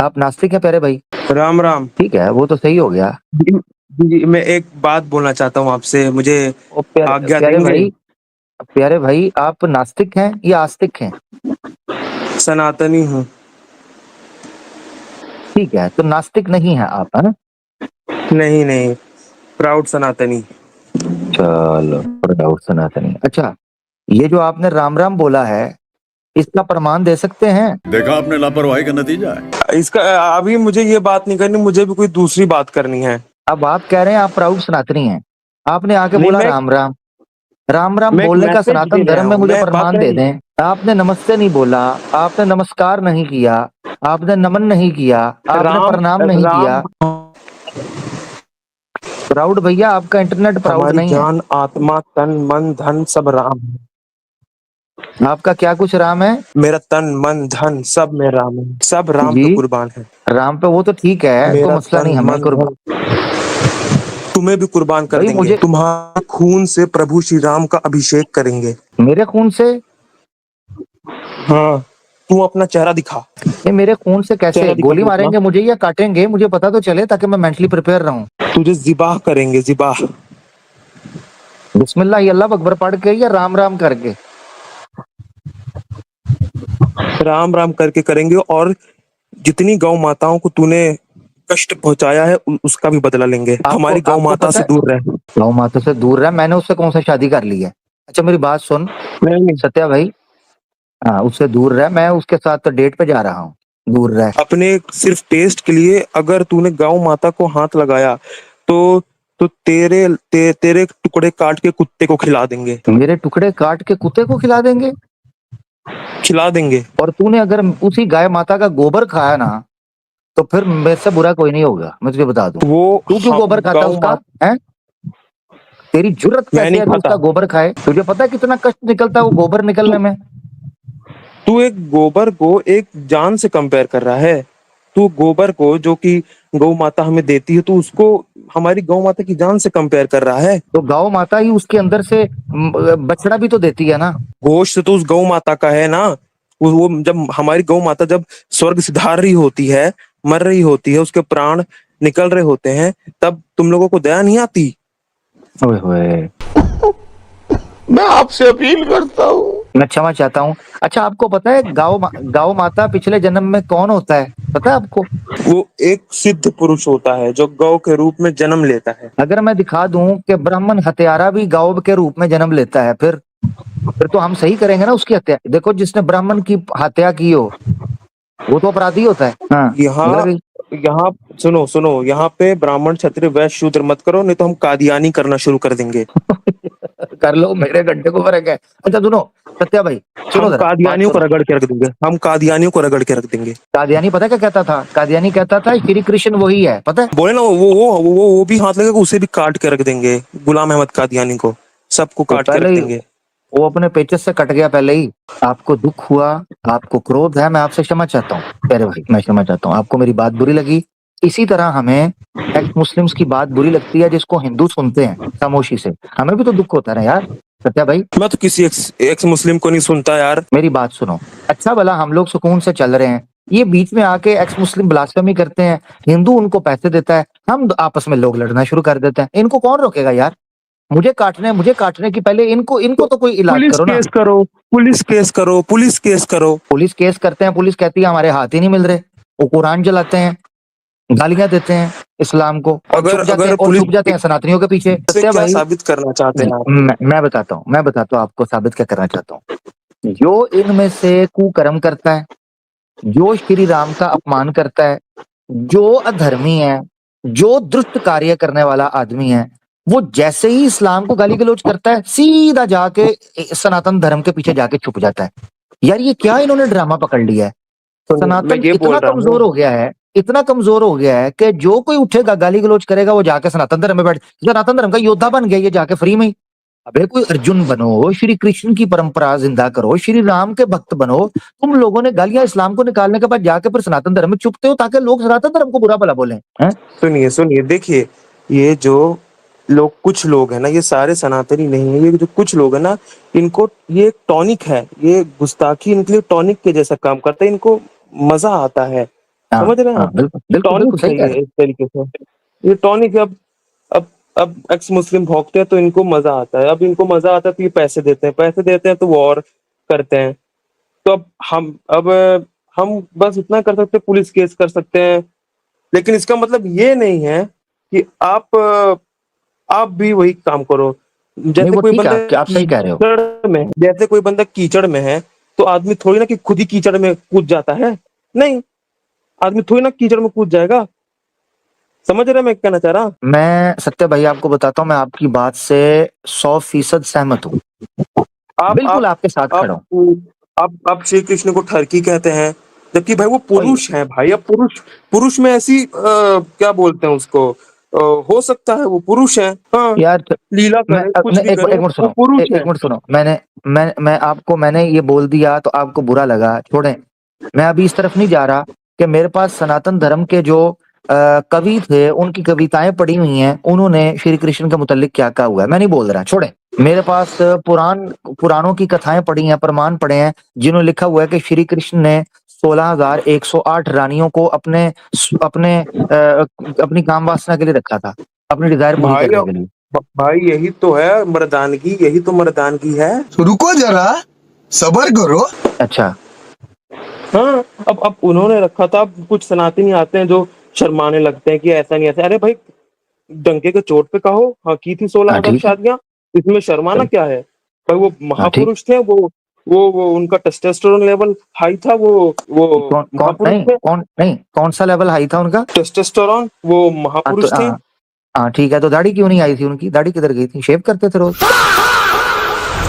आप नास्तिक हैं प्यारे भाई? राम राम। ठीक है, वो तो सही हो गया। जी, जी, मैं एक बात बोलना चाहता हूँ आपसे, मुझे ओ प्यारे आज्ञा प्यारे देंगे? भाई, प्यारे भाई आप नास्तिक हैं या आस्तिक हैं? सनातनी हूँ। ठीक है, तो नास्तिक नहीं है आप, है ना? नहीं नहीं, प्राउड सनातनी। चलो, डाउट सनातनी। अच्छा, ये जो आपने राम राम बोला है, इसका प्रमाण दे सकते हैं? देखा आपने लापरवाही का नतीजा है। इसका अभी मुझे ये बात नहीं करनी, मुझे भी कोई दूसरी बात करनी है। अब आप कह रहे हैं आप प्राउड सनातनी हैं, आपने आके नहीं, बोला राम राम। राम राम मैं एक बोलने का मैसेज सनातन देने आया धर्म में हूँ, मुझे मैं बात प्रमाण दे नहीं। दें। आपने नमस्ते नहीं बोला, आपने नमस्कार नहीं किया, आपने नमन नहीं किया, आपने राम प्रणाम नहीं राम किया। प्राउड भैया, आपका इंटरनेट प्राउड हमारी नहीं है। जान आत्मा तन मन धन सब राम है। आपका क्या कुछ राम है? मेरा तन मन धन सब में राम है, सब राम जी, पे कुर्बान है। राम पे वो तो ठीक है, कोई मेरा मसला तन नहीं, हमें मन कुर्बान। धन तुम्हें भी कुर्बान कर भाई देंगे, मुझे तुम्हारे खून से प्रभु श्री राम का अभिषेक करेंगे। मेरे खून से? हाँ, तू अपना चेहरा दिखा। ये मेरे खून से कैसे? चेहरा दिखा गोली तू अपना। मारेंगे मुझे या काटेंगे? मुझे पता तो चले, ताकि मैं मेंटली प्रिपेयर रहूं। तुझे जिबाह करेंगे, जिबाह। बिस्मिल्लाह अल्लाह अकबर पढ़ के या राम राम करके? राम राम करके करेंगे, और जितनी गौ माताओं को तूने कष्ट पहुंचाया है उसका भी बदला लेंगे। आपको हमारी गौ आपको माता पता से है, दूर रह। गौ माता से दूर रहा, मैंने उससे कौन सा शादी कर ली है? अच्छा मेरी बात सुन नहीं, सत्या भाई। हाँ, उससे दूर रह, मैं उसके साथ तो डेट पे जा रहा हूँ। दूर रह। अपने सिर्फ टेस्ट के लिए अगर तूने गौ माता को हाथ लगाया तो तेरे टुकड़े काट के कुत्ते को खिला देंगे। मेरे टुकड़े काट के कुत्ते को खिला देंगे? खिला देंगे। और तूने अगर उसी गाय माता का गोबर खाया ना, तो फिर मेरे से बुरा कोई नहीं होगा, मैं तुझे बता दूं। वो तू क्यों गोबर खाता है गौ उसका? माता है? तेरी जुर्रत मैं कैसे नहीं है तू खाता। उसका गोबर खाए? तुझे पता है कितना कष्ट निकलता है वो गोबर निकलने तू में? तू एक गोबर को एक जान से कंपेयर कर रहा है। तू गोबर को, जो कि गौ माता हमें देती है, तू उसको हमारी गौ माता की जान से कंपेयर कर रहा है। तो गौ माता ही उसके अंदर से बछड़ा भी तो देती है ना। गोश्त तो उस गौ माता का है ना। वो जब हमारी गौ माता जब स्वर्ग सिधार रही होती है, मर रही होती है, उसके प्राण निकल रहे होते हैं, तब तुम लोगों को दया नहीं आती? ओए होए, मैं आपसे अपील करता हूँ। मैं क्षमा चाहता हूँ। अच्छा आपको पता है गौ माता पिछले जन्म में कौन होता है? पता है आपको? वो एक सिद्ध पुरुष होता है जो गौ के रूप में जन्म लेता है। अगर मैं दिखा दूं कि ब्राह्मण हत्यारा भी गौ के रूप में जन्म लेता है, फिर तो हम सही करेंगे ना उसकी हत्या। देखो, जिसने ब्राह्मण की हत्या की हो वो तो अपराधी होता है। हाँ, यहाँ अगर यहाँ सुनो सुनो, यहाँ पे ब्राह्मण क्षत्रिय वैश्य शूद्र मत करो, नहीं तो हम कादियानी करना शुरू कर देंगे। कर लो, मेरे घंटे को फर्क है। अच्छा सुनो सत्या भाई, सुनो हम जरा बात कादियानियों को सुनो। रगड़ के रख देंगे, हम कादियानियों को रगड़ के रख देंगे। कादियानी पता क्या कहता था? कादियानी कहता था श्री कृष्ण वही है, पता है? बोले ना, वो भी हाथ लगेगा, उसे भी काट के रख देंगे। गुलाम अहमद कादियानी को सबको वो काट के पहले रख ही, देंगे। वो अपने पेचस से कट गया पहले ही। आपको दुख हुआ, आपको क्रोध है, मैं आपसे क्षमा चाहता हूँ प्यारे भाई, मैं क्षमा चाहता हूँ। आपको मेरी बात बुरी लगी। इसी तरह हमें एक्स मुस्लिम्स की बात बुरी लगती है जिसको हिंदू सुनते हैं खामोशी से। हमें भी तो दुख होता है ना यार सत्या भाई। मैं तो किसी एक्स मुस्लिम को नहीं सुनता यार। मेरी बात सुनो। अच्छा भला हम लोग सुकून से चल रहे हैं, ये बीच में आके एक्स मुस्लिम ब्लास्फेमी करते हैं, हिंदू उनको पैसे देता है, हम आपस में लोग लड़ना शुरू कर देते हैं। इनको कौन रोकेगा यार? मुझे काटने की पहले इनको इनको तो कोई इलाज पुलिस करो ना। केस करो, पुलिस केस करो, पुलिस केस करो। पुलिस केस करते हैं, पुलिस कहती है हमारे हाथ ही नहीं मिल रहे। वो कुरान जलाते हैं, गालियां देते हैं इस्लाम को, और अगर अगर पुलिस छुप जाते हैं सनातनियों के पीछे। से सत्या क्या भाई, साबित करना चाहते हैं आप? मैं बताता हूँ आपको साबित क्या करना चाहता हूँ। जो इनमें से कुकर्म करता है, जो श्री राम का अपमान करता है, जो अधर्मी है, जो दुष्ट कार्य करने वाला आदमी है, वो जैसे ही इस्लाम को गाली गलौज करता है, सीधा जाके सनातन धर्म के पीछे जाके छुप जाता है। यार ये क्या इन्होंने ड्रामा पकड़ लिया है? तो मैं सनातन ये इतना बोल रहा हूँ। कमजोर हो गया है, इतना कमजोर हो गया है कि जो कोई उठेगा गाली गलौज करेगा वो जाके सनातन धर्म में बैठ, सनातन धर्म का योद्धा बन गया ये जाके फ्री में ही। अबे कोई अर्जुन बनो, श्री कृष्ण की परंपरा जिंदा करो, श्री राम के भक्त बनो। तुम लोगों ने गालियां इस्लाम को निकालने के बाद जाके फिर सनातन धर्म में चुपते हो ताकि लोग सनातन धर्म को बुरा भला बोले हैं। सुनिए सुनिए, देखिए, ये जो कुछ लोग हैं ना, ये सारे सनातनी नहीं है। ये जो कुछ लोग हैं ना, इनको ये एक टॉनिक है, ये गुस्ताखी इनके लिए टॉनिक के जैसा काम करता है। इनको मजा आता है हाँ समझ रहे हैं हाँ, आप? बिल्कुल बिल्कुल टॉनिक बिल्कुल सही है कह ये रहे एक तरीके से। ये टॉनिक है। अब एक्स मुस्लिम भौंकते हैं तो इनको मजा आता है। अब इनको मजा आता है तो ये पैसे देते हैं तो वो और करते हैं। तो अब हम बस इतना कर सकते हैं, पुलिस केस कर सकते हैं। लेकिन इसका मतलब ये नहीं है कि आप भी वही काम करो। नहीं, जैसे वो कोई ठीक है, बंदा आप सही कह रहे हो। कीचड़ में है, तो आदमी थोड़ी ना कि खुद ही कीचड़ में कूद जाता है। नहीं, आदमी थोड़ी ना कीचड़ में कूद जाएगा। समझ रहे हैं मैं क्या कहना चाह रहा? मैं सत्य भाई आपको बताता हूँ, मैं आपकी बात से 100% सहमत हूँ। आप बिल्कुल आप आपके साथ आप खड़ा हूँ। आप श्री कृष्ण को ठरकी कहते हैं, जबकि भाई वो वही पुरुष है भाई। अब पुरुष पुरुष में ऐसी क्या बोलते हैं उसको, हो सकता है वो पुरुष है। हाँ, यार लीला करे, कुछ नहीं, भी करे, एक मिनट वो सुनो, पुरुष एक है। मिनट सुनो, मैं आपको मैंने ये बोल दिया तो आपको बुरा लगा, छोड़ें। मैं अभी इस तरफ नहीं जा रहा कि मेरे पास सनातन धर्म के जो कवि थे, उनकी कविताएं पड़ी हुई हैं, उन्होंने श्री कृष्ण के मुतालिक क्या कहा हुआ है, मैं नहीं बोल रहा, छोड़ें। मेरे पास पुराणों की कथाएं पड़ी हैं, प्रमाण पड़े हैं, जिन्होंने लिखा हुआ है कि श्री कृष्ण ने 16,108 रानियों को अपने अपने अपनी काम वासना के लिए रखा था, अपनी डिजायर पूरी भाई करने के लिए। भाई यही तो है मर्दानगी, यही तो मर्दानगी है। रुको जरा, सबर करो। अच्छा, हाँ, अब उन्होंने रखा था। अब कुछ सनातनी आते हैं जो शर्माने लगते हैं कि ऐसा नहीं, ऐसा। अरे भाई, डंके के चोट पे कहो, हाँ की थी सोलह हाँ हजार ठीक है। शादियां, इसमें शर्माना चलो। क्या है? भाई वो हाँ ठीक। महापुरुष थे। वो उनका टेस्टोस्टेरोन लेवल हाई था। वो कौन कौन महापुरुष नहीं थे। कौन नहीं कौन सा लेवल हाई था उनका? टेस्टोस्टेरोन, वो हाँ तो महापुरुष थे। हाँ। हाँ ठीक है, तो दाढ़ी क्यों नहीं आई थी उनकी? दाढ़ी किधर गई थी? शेव करते थे रोज।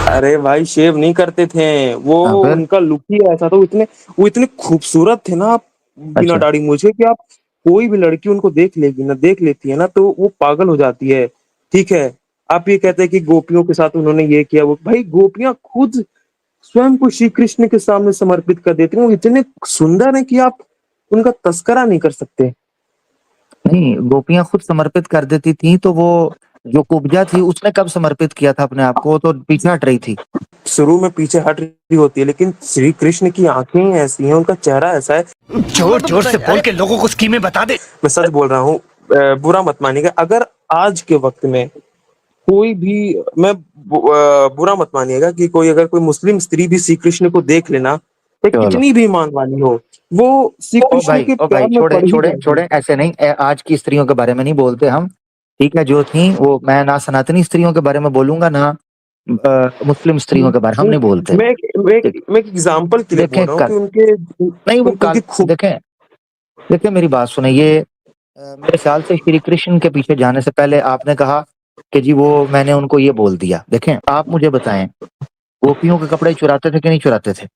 अरे भाई, शेव नहीं करते थे वो। हाँ फिर। उनका लुक ही ऐसा था। वो इतने खूबसूरत थे ना, बिना अच्छा। दाढ़ी मूछे, कि आप कोई भी लड़की उनको देख लेती है ना, तो वो पागल हो जाती है। ठीक है, आप ये कहते हैं कि गोपियों के साथ उन्होंने ये किया, वो भाई गोपियां खुद स्वयं को श्री कृष्ण के सामने समर्पित कर देती हैं। वो इतने सुंदर है कि आप उनका तस्करा नहीं कर सकते। नहीं, गोपियां खुद समर्पित कर देती थी, तो वो जो कुब्जा थी उसने कब समर्पित किया था अपने आप को? वो तो पीछे हट रही थी। शुरू में पीछे हट रही होती है, लेकिन श्री कृष्ण की आंखें ही ऐसी हैं, उनका चेहरा ऐसा है। जोर जोर से बोल के लोगों को स्कीमें बता दे। मैं सच बोल रहा हूँ, बुरा मत मानिएगा। अगर आज के वक्त में कोई भी, बुरा मत मानिएगा कि कोई मुस्लिम स्त्री भी श्री कृष्ण को देख लेना, तो चलो। कितनी भी ईमान वाली हो, वो श्री कृष्ण के ओ प्यार भाई, में छोड़े पड़ ही छोड़े जाएगी। छोड़े, ऐसे नहीं, आज की स्त्रियों के बारे में नहीं बोलते हम। ठीक है, जो थी वो, मैं ना सनातनी स्त्रियों के बारे में बोलूंगा, ना मुस्लिम स्त्रियों के बारे हम नहीं बोलते। ठीक। मैं एक एग्जाम्पल के लिए बोल देखें रहा हूँ कि कल, उनके नहीं वो उनकी कल, खूब। देखें देखें मेरी बात सुने, ये मेरे ख्याल से श्री कृष्ण के पीछे जाने से पहले आपने कहा कि जी वो मैंने उनको ये बोल दिया। देखें, आप मुझे बताएं, गोपियों के कपड़े चुराते थे कि नहीं चुराते थे?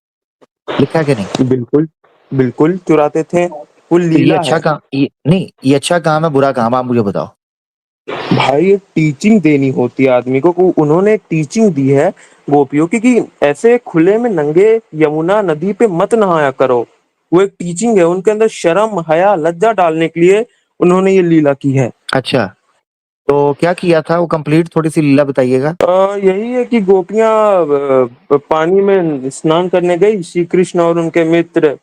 लिखा है कि नहीं? बिल्कुल, बिल्कुल चुराते थे। वो तो ये लीला अच्छा है। काम, ये नहीं, ये अच्छा काम है बुरा काम? आप मुझे बताओ। भाई ये टीचिंग देनी होती है आदमी को। उन्होंने टीचिंग दी है गोपियों की कि ऐसे खुले में नंगे यमुना नदी पे मत नहाया करो। वो एक टीचिंग है, उनके अंदर शर्म हया लज्जा डालने के लिए उन्होंने ये लीला की है। अच्छा, तो क्या किया था वो? कंप्लीट थोड़ी सी लीला बताइएगा। यही है कि गोपियां पानी में स्नान करने गई। श्री कृष्ण और उनके मित्र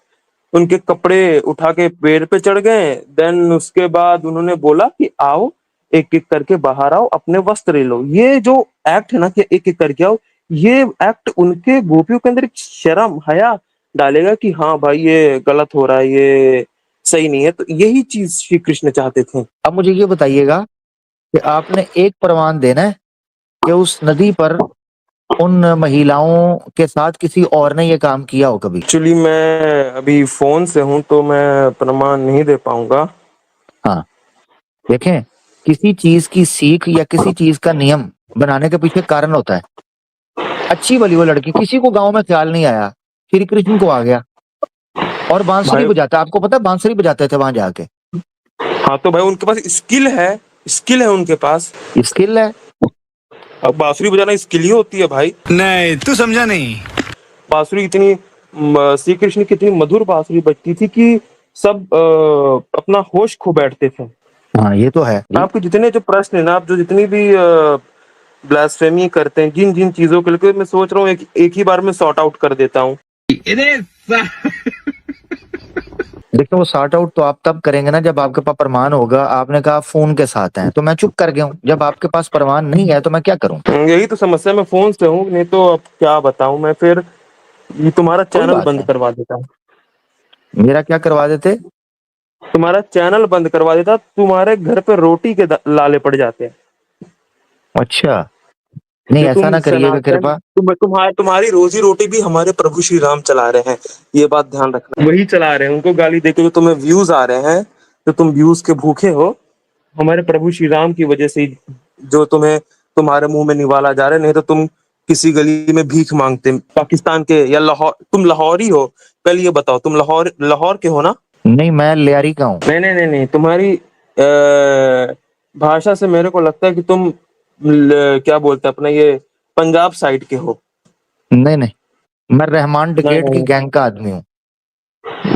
उनके कपड़े उठा के पेड़ पे चढ़ गए। देन उसके बाद उन्होंने बोला कि आओ, एक एक करके बाहर आओ, अपने वस्त्र ले लो। ये जो एक्ट है ना कि एक एक करके आओ, ये एक्ट उनके गोपियों के अंदर एक शर्म हया डालेगा कि हाँ भाई ये गलत हो रहा है, ये सही नहीं है। तो यही चीज श्री कृष्ण चाहते थे। अब मुझे ये बताइएगा कि आपने एक प्रमाण देना है कि उस नदी पर उन महिलाओं के साथ किसी और ने ये काम किया हो कभी? एक्चुअली मैं अभी फोन से हूं, तो मैं प्रमाण नहीं दे पाऊंगा। हाँ, देखें, किसी चीज की सीख या किसी चीज का नियम बनाने के पीछे कारण होता है। अच्छी भली वो लड़की, किसी को गांव में ख्याल नहीं आया, श्री कृष्ण को आ गया, और बांसुरी भाई, बजाता, आपको पता है बांसुरी बजाते थे वहां जाके? हाँ तो भाई उनके पास स्किल है, स्किल है उनके पास। स्किल है। अब बांसुरी बजाना स्किल ही होती है भाई। नहीं, तू समझा नहीं। बांसुरी इतनी श्री कृष्ण की इतनी मधुर बांसुरी बजती थी कि सब अपना होश खो बैठते थे। हाँ ये तो है जी। आपके जितने जो प्रश्न है ना, आप जो जितनी भी ब्लास्फेमी करते हैं, जिन जिन चीजों के लिए, मैं सोच रहा हूँ एक ही बार में सॉर्ट आउट कर देता हूँ। देखो वो सॉर्ट आउट तो आप तब करेंगे ना जब आपके पास प्रमाण होगा। आपने कहा फोन के साथ हैं तो मैं चुप कर गया हूँ। जब आपके पास प्रमाण नहीं है तो मैं क्या करूं? यही तो समस्या, मैं फोन से हूँ, नहीं तो अब क्या बताऊं मैं फिर। ये तुम्हारा कोई चैनल बात बंद नहीं। करवा देता, मेरा क्या करवा देते? तुम्हारा चैनल बंद करवा देता, तुम्हारे घर पे रोटी के लाले पड़ जाते हैं। अच्छा, नहीं जो ऐसा तुम ना करिएगा सनातन, कृपा। तुम्हारी रोजी रोटी भी हमारे प्रभु श्री राम चला रहे हैं, ये बात ध्यान रखना। वही चला रहे हैं, उनको गाली देके जो तुम्हें व्यूज आ रहे हैं, तो तुम व्यूज के भूखे हो, हमारे प्रभु श्री राम की वजह से ही जो तुम्हें तुम्हारे मुंह में निवाला जा रहा है, नहीं तो तुम किसी गली में भीख मांगते पाकिस्तान के, या लाहौर, तुम लाहौरी हो। पहले ये बताओ, तुम लाहौर लाहौर के हो ना? नहीं मैं लियारी का हूँ। नहीं नहीं नहीं नहीं, तुम्हारी भाषा से मेरे को लगता है कि तुम क्या बोलते हैं अपना ये पंजाब साइड के हो। नहीं नहीं, मैं रहमान नहीं डिकेट की नहीं गैंग का आदमी हूँ।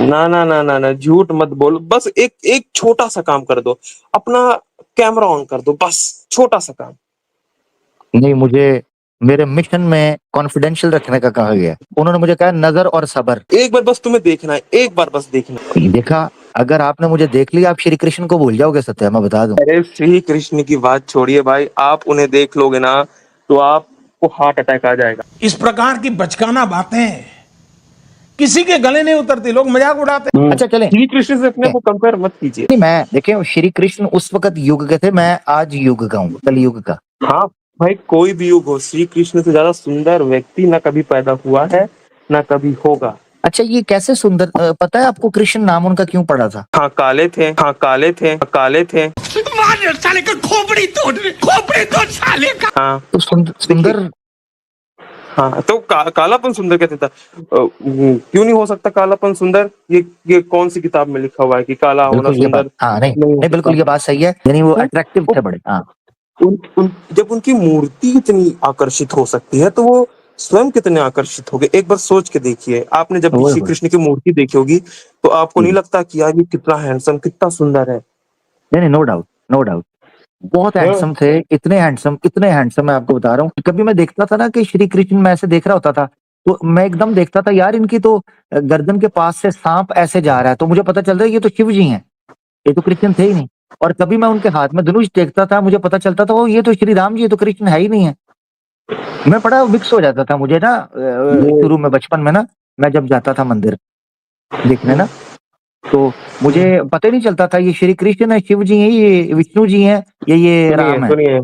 ना ना ना ना ना, झूठ मत बोलो। बस एक एक छोटा सा काम कर दो, अपना कैमरा ऑन कर दो, बस छोटा सा काम। नहीं, मुझे मेरे मिशन में कॉन्फिडेंशियल रखने का कहा गया है। उन्होंने मुझे कहा नजर और सबर। एक बार बस तुम्हें देखना है, एक बार बस देखना है। देखा, अगर आपने मुझे देख लिया आप श्री कृष्ण को भूल जाओगे सत्या, मैं बता दूं। अरे श्री कृष्ण की बात छोड़िए भाई, आप उन्हें देख लोगे ना तो आपको हार्ट अटैक आ जाएगा। इस प्रकार की बचकाना बातें किसी के गले नहीं उतरती, लोग मजाक उड़ाते। अच्छा चलें। श्री कृष्ण से अपने को कंपेयर मत कीजिए। नहीं मैं देखे श्री कृष्ण उस वक्त युग के थे, मैं आज युग का हूँ, कलयुग का। हाँ भाई, कोई भी युग हो, श्री कृष्ण से ज्यादा सुंदर व्यक्ति ना कभी पैदा हुआ है ना कभी होगा। अच्छा ये कैसे सुंदर, पता है आपको कृष्ण नाम उनका क्यों पड़ा था? हाँ काले थे, हाँ काले थे, हाँ काले थे। मार साले का खोपड़ी तोड़ साले का। हाँ तो सुंदर। हाँ, तो कालापन सुंदर कहते था। क्यों नहीं हो सकता कालापन सुंदर? ये कौन सी किताब में लिखा हुआ है कि काला होना बिल्कुल ये बात, सुंदर हाँ नहीं नहीं हो नहीं, बिल्कुल ये सकता? बात सही है, यानी वो हाँ? अट्रैक्टिव वो थे बड़े। हाँ जब उनकी मूर्ति इतनी आकर्षित हो सकती है तो वो स्वयं कितने आकर्षित हो गए, एक बार सोच के देखिए। आपने जब भी ओए श्री होए। कृष्ण की मूर्ति देखी होगी तो आपको नहीं लगता कि यार ये कितना हैंडसम, कितना सुंदर है? नहीं नहीं, नो डाउट नो डाउट, बहुत हाँ, हैंडसम थे, इतने हैंडसम मैं आपको बता रहा हूँ। कभी मैं देखता था ना कि श्री कृष्ण, मैं ऐसे देख रहा होता था तो मैं एकदम देखता था यार इनकी तो गर्दन के पास से सांप ऐसे जा रहा है, तो मुझे पता चल रहा है ये तो शिव जी हैं, ये तो कृष्ण थे ही नहीं। और कभी मैं उनके हाथ में धनुष देखता था, मुझे पता चलता था ओ ये तो श्री राम जी, ये तो कृष्ण है ही नहीं है। मैं बड़ा मिक्स हो जाता था मुझे ना, ये शुरू में बचपन में ना, मैं जब जाता था मंदिर देखने ना, तो मुझे पता ही नहीं चलता था ये श्री कृष्ण है, शिव जी हैं, ये विष्णु जी हैं, ये सुनिए राम है। सुनिए,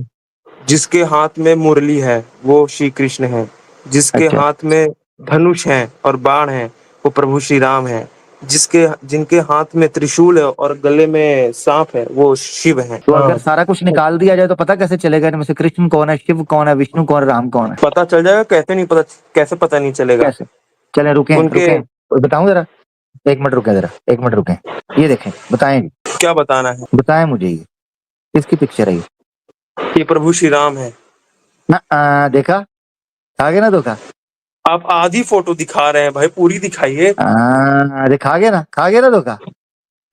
जिसके हाथ में मुरली है वो श्री कृष्ण है, जिसके अच्छा, हाथ में धनुष है और बाण है वो प्रभु श्री राम है, जिसके जिनके हाथ में त्रिशूल है और गले में सांप है वो शिव है। तो हाँ, अगर सारा कुछ निकाल दिया जाए तो पता कैसे चलेगा इनमें से कृष्ण कौन है, शिव कौन है, विष्णु कौन है, राम कौन है? पता चल जाएगा, कैसे नहीं पता, कैसे पता नहीं चलेगा? कैसे? चलें रुकें उनके रुकें, बताऊं जरा, 1 मिनट रुकें जरा, 1 मिनट रुकें। ये देखें, बताएं जी, क्या बताना है? बताएं मुझे ये किसकी पिक्चर है ये? ये प्रभु श्री राम है। ना देखा, खा गया ना धोखा। आप आधी फोटो दिखा रहे हैं भाई, पूरी दिखाइए। अरे खा गया ना, खा गया ना धोखा।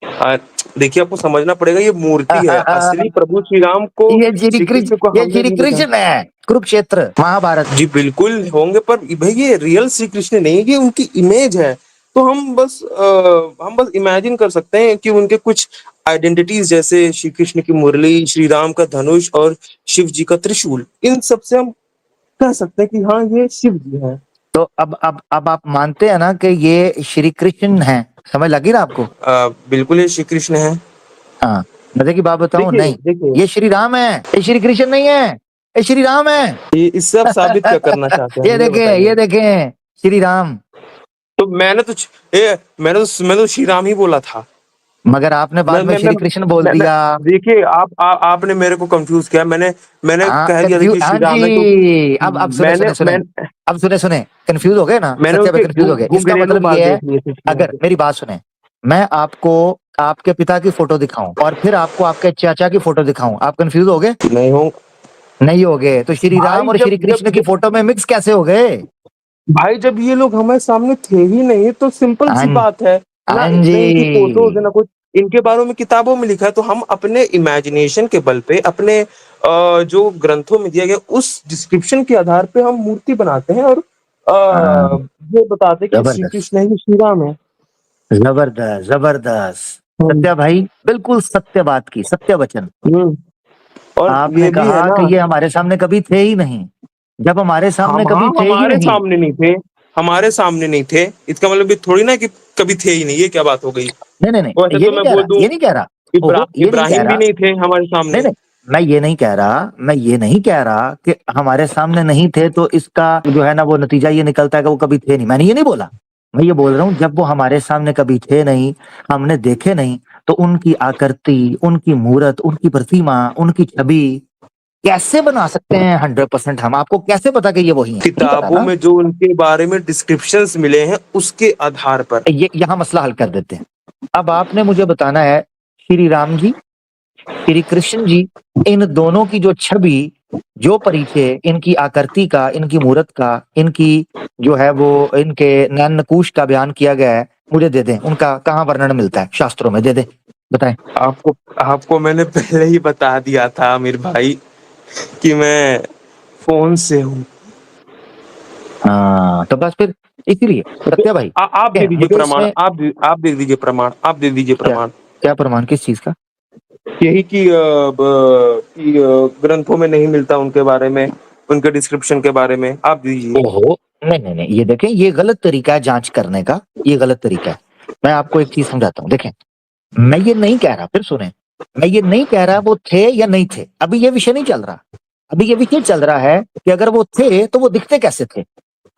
आ, देखिए, आपको समझना पड़ेगा, ये मूर्ति है, असली प्रभु श्री राम को, श्री कृष्ण को ये हमने श्री नहीं देखा। कृष्ण है, कुरुक्षेत्र महाभारत। जी बिल्कुल होंगे, पर भाई ये रियल श्री कृष्ण नहीं है, ये उनकी इमेज है। तो हम बस इमेजिन कर सकते हैं कि उनके कुछ आइडेंटिटीज, जैसे श्री कृष्ण की मुरली, श्री राम का धनुष और शिव जी का त्रिशूल, इन सब से हम कह सकते हैं कि हाँ ये शिव जी है। तो अब आप मानते हैं ना कि ये श्री कृष्ण है, समझ लगी ना आपको? बिल्कुल ये श्री कृष्ण है। हाँ, मजे की बात बताऊं, देखिए नहीं देखिए, ये श्री राम है, ये श्री कृष्ण नहीं है, ये श्री राम है। ये इससे आप साबित क्या करना चाहते हैं, ये ये देखें, बताइए। ये देखें, श्री राम। तो मैंने तो श्री राम ही बोला था। मगर आपने बाद में श्री कृष्ण बोल मैं दिया। देखिए, आपने मेरे को कंफ्यूज किया। मैंने हाँ कह दिया था कंफ्यूज, कि हाँ श्री राम है, जी, क्योंकि अब सुने मैंने सुने सुने, मैं अब सुने सुने, कंफ्यूज हो गए ना मैंने सत्या पे, उसके कंफ्यूज हो गए। इसका घुंघरेलू मतलब बाल ये है, देख लिए थे श्री राम अगर के। मेरी बात सुने, मैं आपको आपके पिता की फोटो दिखाऊं और फिर आपको आपके चाचा की फोटो दिखाऊं, आप कंफ्यूज हो गए? नहीं हूँ नहीं हो गए? तो श्री राम भाई, और श्री कृष्ण की फोटो में मिक्स कैसे हो गए? जब ये लोग हमारे सामने थे ही नहीं, तो सिंपल सी हाँ, बात है ना, हाँ इतने इनकी फोटोज है जी। ना कुछ, इनके बारे में किताबों में लिखा है, तो हम अपने इमेजिनेशन के बल पे, अपने जो ग्रंथों में दिया गया उस डिस्क्रिप्शन के आधार पे हम मूर्ति बनाते हैं और हाँ, ये बताते हैं कि श्री जबरदस्त। कृष्ण है, ये श्री राम है। जबरदस्त जबरदस्त। हम्म, सत्या भाई बिल्कुल सत्य बात की, सत्य वचन। हम्म। और आपने ये भी है कहा ना, कि ये हमारे सामने कभी थे ही नहीं। जब हमारे सामने हम हाँ कभी थे ही हमारे नहीं, सामने नहीं थे, हमारे सामने नहीं थे, इसका मतलब ये थोड़ी ना कि कभी थे ही नहीं, ये क्या बात हो गई। नहीं नहीं नहीं, वैसे ये तो नहीं मैं कह बोल रहा, दूं, ये नहीं कह रहा। ओहो, ये नहीं कह इब्राहिम भी रहा। नहीं थे हमारे नहीं सामने। नहीं, मैं ये नहीं कह रहा, मैं ये नहीं कह रहा कि हमारे सामने नहीं थे तो इसका जो है ना वो नतीजा ये निकलता है कि वो कभी थे नहीं। मैंने ये नहीं बोला। मैं ये बोल रहा हूँ जब वो हमारे सामने कभी थे नहीं, हमने देखे नहीं, तो उनकी आकृति, उनकी मूरत, उनकी प्रतिमा, उनकी छवि कैसे बना सकते हैं 100%? हम आपको कैसे पता कि ये वही है? नहीं पता किताबों ना। में जो उनके बारे में डिस्क्रिप्शंस मिले हैं उसके आधार पर। ये यहाँ मसला हल कर देते हैं। अब आपने मुझे बताना है श्री राम जी, श्री कृष्ण जी, इन दोनों की जो छवि, जो परिचय इनकी आकृति का, इनकी मूरत का, इनकी जो है वो इनके नैन नकूश का बयान किया गया है, मुझे दे दें। उनका कहाँ वर्णन मिलता है शास्त्रों में? दे दें, बताएं। आपको आपको मैंने पहले ही बता दिया था आमिर भाई कि मैं फोन से हूँ। हाँ तो बस फिर इसीलिए तो सत्या भाई, आप दे दीजिए मुझे प्रमाण, इसमें आप दे दीजिए प्रमाण, आप दे दीजिए क्या, प्रमाण। क्या प्रमाण, किस चीज का? यही कि ग्रंथों में नहीं मिलता उनके बारे में, उनके डिस्क्रिप्शन के बारे में, आप दीजिए। ओहो, नहीं नहीं नहीं, ये देखें, ये गलत तरीका है जांच करने का, ये गलत तरीका है। मैं आपको एक चीज समझाता हूँ, देखें, मैं ये नहीं कह रहा, फिर सुने, मैं ये नहीं कह रहा वो थे या नहीं थे, अभी ये विषय नहीं चल रहा। अभी ये विषय चल रहा है कि अगर वो थे तो वो दिखते कैसे थे,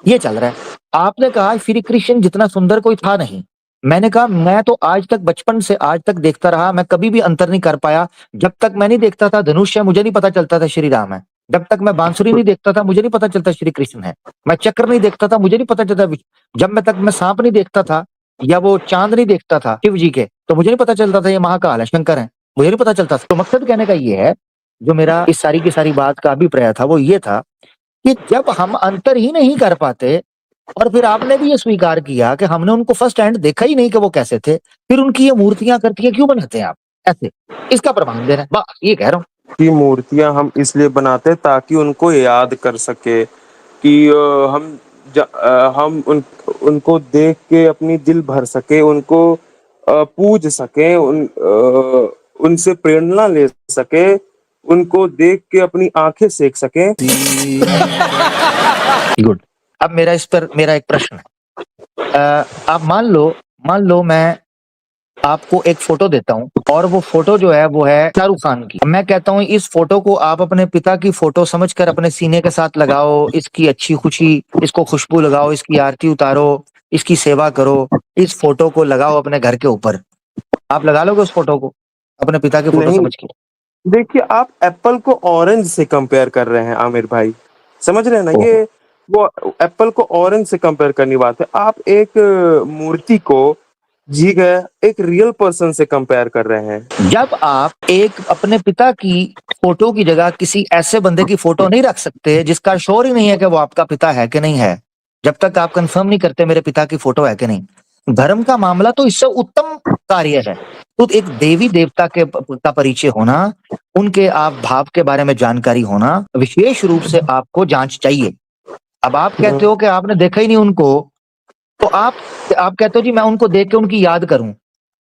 ये चल रहा है। आपने कहा श्री कृष्ण जितना सुंदर कोई था नहीं। मैंने कहा मैं तो आज तक, बचपन से आज तक देखता रहा, मैं कभी भी अंतर नहीं कर पाया। जब तक मैं नहीं देखता था धनुष है, मुझे नहीं पता चलता था श्री राम है। जब तक मैं बांसुरी नहीं देखता था, मुझे नहीं पता चलता श्री कृष्ण है। मैं चक्र नहीं देखता था, मुझे नहीं पता चलता जब मैं सांप नहीं देखता था, या वो चांद नहीं देखता था शिव जी के, तो मुझे नहीं पता चलता था ये महाकाल है, शंकर है, मुझे नहीं पता चलता था। तो मकसद कहने का ये है, जो मेरा इस सारी की सारी बात का अभिप्राय था वो ये था कि जब हम अंतर ही नहीं कर पाते, और फिर आपने भी ये स्वीकार किया कि हमने उनको फर्स्ट हैंड देखा ही नहीं कि वो कैसे थे, फिर उनकी ये मूर्तियां करतियां क्यों बनाते हैं आप ऐसे? इसका प्रमाण दे रहे हैं, बस ये कह रहा हूँ। की मूर्तियां हम इसलिए बनाते हैं ताकि उनको याद कर सके कि हम उनको देख के अपनी दिल भर सके, उनको पूज सके, उनसे प्रेरणा ले सके, उनको देख के अपनी आंखें सेक सके। गुड। अब मेरा इस पर मेरा एक प्रश्न है। आप मान लो मैं आपको एक फोटो देता हूँ, और वो फोटो जो है वो है शाहरुख खान की। मैं कहता हूँ इस फोटो को आप अपने पिता की फोटो समझकर अपने सीने के साथ लगाओ, इसकी अच्छी खुशी, इसको खुशबू लगाओ, इसकी आरती उतारो, इसकी सेवा करो, इस फोटो को लगाओ अपने घर के ऊपर। आप लगा लोगे उस फोटो को अपने पिता की फोटो नहीं, समझ के? देखिए आप एप्पल को ऑरेंज से कंपेयर कर रहे हैं आमिर भाई, समझ रहे हैं ना ओहो। ये, वो एप्पल को ऑरेंज से कंपेयर करने की बात है। आप एक मूर्ति को जी गए एक रियल पर्सन से कंपेयर कर रहे हैं। जब आप एक अपने पिता की फोटो की जगह किसी ऐसे बंदे की फोटो नहीं रख सकते जिसका श्योर ही नहीं है कि वो आपका पिता है कि नहीं है, जब तक आप कंफर्म नहीं करते मेरे पिता की फोटो है कि नहीं, धर्म का मामला तो इससे उत्तम कार्य है। तो एक देवी देवता के का परिचय होना, उनके आप भाव के बारे में जानकारी होना, विशेष रूप से आपको जांच चाहिए। अब आप कहते हो कि आपने देखा ही नहीं उनको, तो आप कहते हो जी मैं उनको देख के उनकी याद करूं।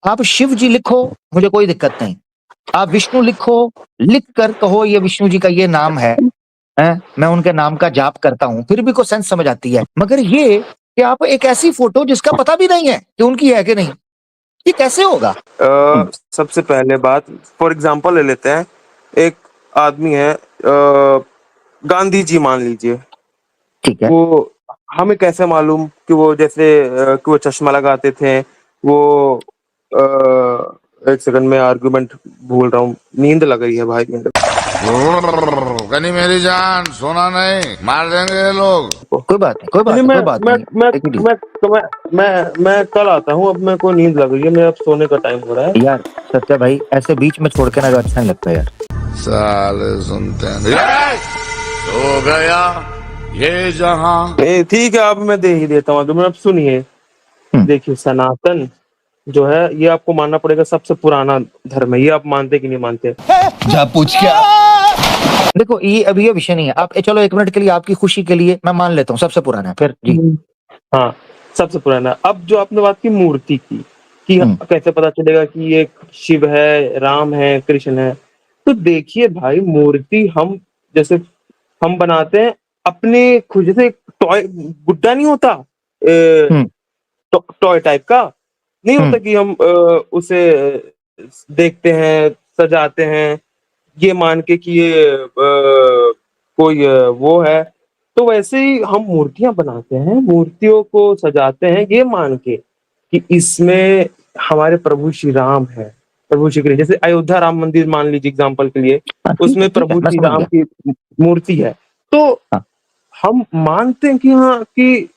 आप शिव जी लिखो, मुझे कोई दिक्कत नहीं। आप विष्णु लिखो, लिख कर कहो ये विष्णु जी का ये नाम है, मैं उनके नाम का जाप करता हूं, फिर भी कोई सेंस समझ आती है। मगर ये कि आप एक ऐसी फोटो जिसका पता भी नहीं है कि उनकी है कि नहीं, ये कैसे होगा? सबसे पहले बात, फॉर एग्जांपल ले लेते हैं, एक आदमी है गांधी जी मान लीजिए, ठीक है। वो हमें कैसे मालूम कि वो जैसे कि वो चश्मा लगाते थे, वो एक सेकंड में आर्गुमेंट भूल रहा हूँ, नींद लग रही है भाई मेरे कनी मेरी जान सोना नहीं, मार देंगे ये लोग। को। कोई बात नहीं, कोई बात चलिए नहीं, मैं कोई बात मैं नहीं। मैं Take it easy। मैं कल आता हूँ, अब मेरे को नींद लग रही है, मेरा अब सोने का टाइम हो रहा है। यार सत्या भाई, ऐसे बीच में छोड़ के ना अच्छा नहीं लगता यार। साले सुनते हैं सो गया ये जहां। ठीक है, अब मैं दे ही देता हूँ, तो मैं अब सुनिए। देखिए सनातन जो है ये आपको मानना पड़ेगा सबसे पुराना धर्म है, ये आप मानते कि नहीं मानते? जा पूछ क्या। देखो ये अभी ये विषय नहीं है। आप चलो 1 मिनट के लिए आपकी खुशी के लिए मैं मान लेता हूँ सबसे पुराना है, फिर जी। हाँ, सबसे पुराना। अब जो आपने बात की मूर्ति की, कि हम्म, कैसे पता चलेगा कि ये शिव है, राम है, कृष्ण है? तो देखिए भाई, मूर्ति हम जैसे हम बनाते हैं अपने खुद, जैसे टॉय गुड्डा नहीं होता, हम्म, टॉय टाइप का नहीं हम्म, होता कि हम उसे देखते हैं, सजाते हैं, ये मान के कि ये कोई वो है। तो वैसे ही हम मूर्तियां बनाते हैं, मूर्तियों को सजाते हैं ये मान के कि इसमें हमारे प्रभु श्री राम है, प्रभु श्री कृष्ण। जैसे अयोध्या राम मंदिर मान लीजिए एग्जाम्पल के लिए, हाँ, उसमें ठीक है, प्रभु मैं श्री समझ राम गया। की मूर्ति है। तो हाँ, हम मानते हैं कि हाँ, कि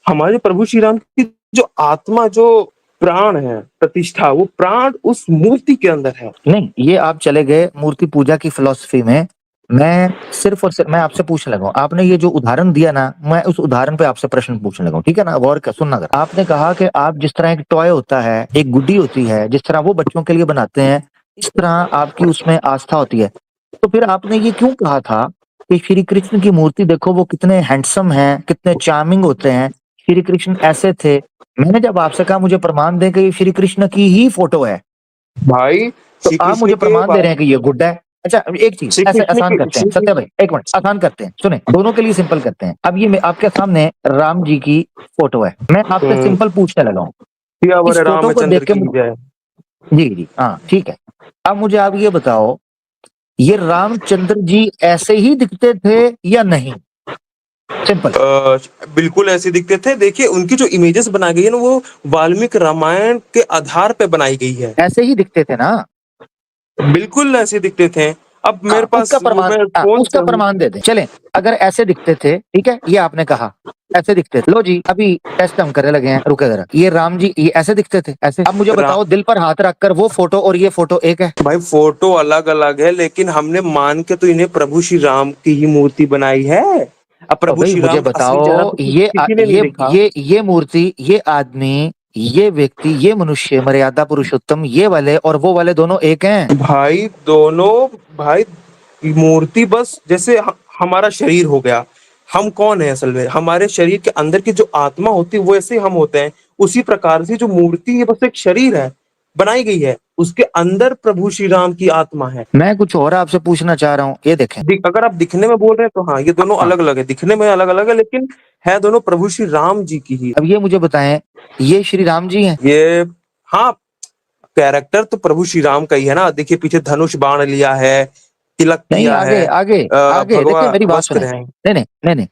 हमारे प्रभु श्री राम की जो आत्मा, जो प्राण है, प्रतिष्ठा, वो प्राण उस मूर्ति के अंदर है। नहीं, ये आप चले गए मूर्ति पूजा की फिलॉसफी में। मैं सिर्फ और सिर्फ मैं आपसे पूछने लगा हूं, आपने ये जो उदाहरण दिया ना, मैं उस उदाहरण पे आपसे प्रश्न पूछने लगा हूं, ठीक है ना? गौर कर, सुनना। अगर आपने कहा कि आप जिस तरह एक टॉय होता है, एक गुड्डी होती है, जिस तरह वो बच्चों के लिए बनाते हैं, इस तरह आपकी उसमें आस्था होती है, तो फिर आपने ये क्यों कहा था कि श्री कृष्ण की मूर्ति देखो वो कितने हैंडसम हैं, कितने चार्मिंग होते हैं, श्री कृष्ण ऐसे थे? मैंने जब आपसे कहा मुझे प्रमाण दें कि ये श्री कृष्ण की ही फोटो है, भाई तो श्री आप कृष्ण मुझे के प्रमाण दे रहे हैं कि ये गुड्डा है। अच्छा, अब एक चीज श्री ऐसे कृष्ण आसान के करते हैं, श्री सत्य कृष्ण भाई, एक मिनट, आसान करते हैं, सुने, दोनों के लिए सिंपल करते हैं। अब ये आपके सामने राम जी की फोटो है, मैं आपसे सिंपल पूछने लगा हूँ, इस सियावर फोटो को रामचंद्र देख के की जय। जी जी, हाँ ठीक है। अब मुझे आप ये बताओ, ये रामचंद्र जी ऐसे ही दिखते थे या नहीं? सिंपल। बिल्कुल ऐसे दिखते थे। देखिए उनकी जो इमेजेस बनाई गई है ना, वो वाल्मीकि रामायण के आधार पे बनाई गई है। ऐसे ही दिखते थे ना? बिल्कुल ऐसे दिखते थे। अब मेरे हाँ, पास वो, मैं फोन उसका पे हूँ। प्रमाण दे दें, चलें। अगर ऐसे दिखते थे, ठीक है, ये आपने कहा ऐसे दिखते थे, लो जी अभी टेस्ट हम करने लगे हैं, रुके जरा। ये राम जी ये ऐसे दिखते थे, ऐसे? अब मुझे रा, बताओ, दिल पर हाथ रखकर, वो फोटो और ये फोटो एक है? भाई फोटो अलग अलग है, लेकिन हमने मान के तो इन्हें प्रभु श्री राम की ही मूर्ति बनाई है। अब तो प्रभु भाई श्री मुझे राम का असली चेहरा बताओ, तो किसी ने नहीं देखा। ये मूर्ति, ये आदमी, ये व्यक्ति, ये मनुष्य, मर्यादा पुरुषोत्तम, ये वाले और वो वाले दोनों एक हैं? भाई दोनों, भाई मूर्ति बस जैसे हमारा शरीर हो गया। हम कौन है असल में? हमारे शरीर के अंदर की जो आत्मा होती है, वो ऐसे हम होते हैं। उसी प्रकार से जो मूर्ति है, बस एक शरीर है, बनाई गई है, उसके अंदर प्रभु श्री राम की आत्मा है। मैं कुछ और आपसे पूछना चाह रहा हूँ, ये देखें। अगर आप दिखने में बोल रहे हैं तो हाँ, ये दोनों हाँ, अलग अलग है, दिखने में अलग अलग है, लेकिन है दोनों प्रभु श्री राम जी की ही। अब ये मुझे बताएं, ये श्री राम जी हैं? ये, हाँ, कैरेक्टर तो प्रभु श्री राम का ही है ना। देखिए पीछे धनुष बाण लिया है, तिलक नहीं, किया आगे है, आगे आगे देखिए, भगवा मेरी बात सुने। वस्त्र है। नहीं नहीं नहीं नहीं,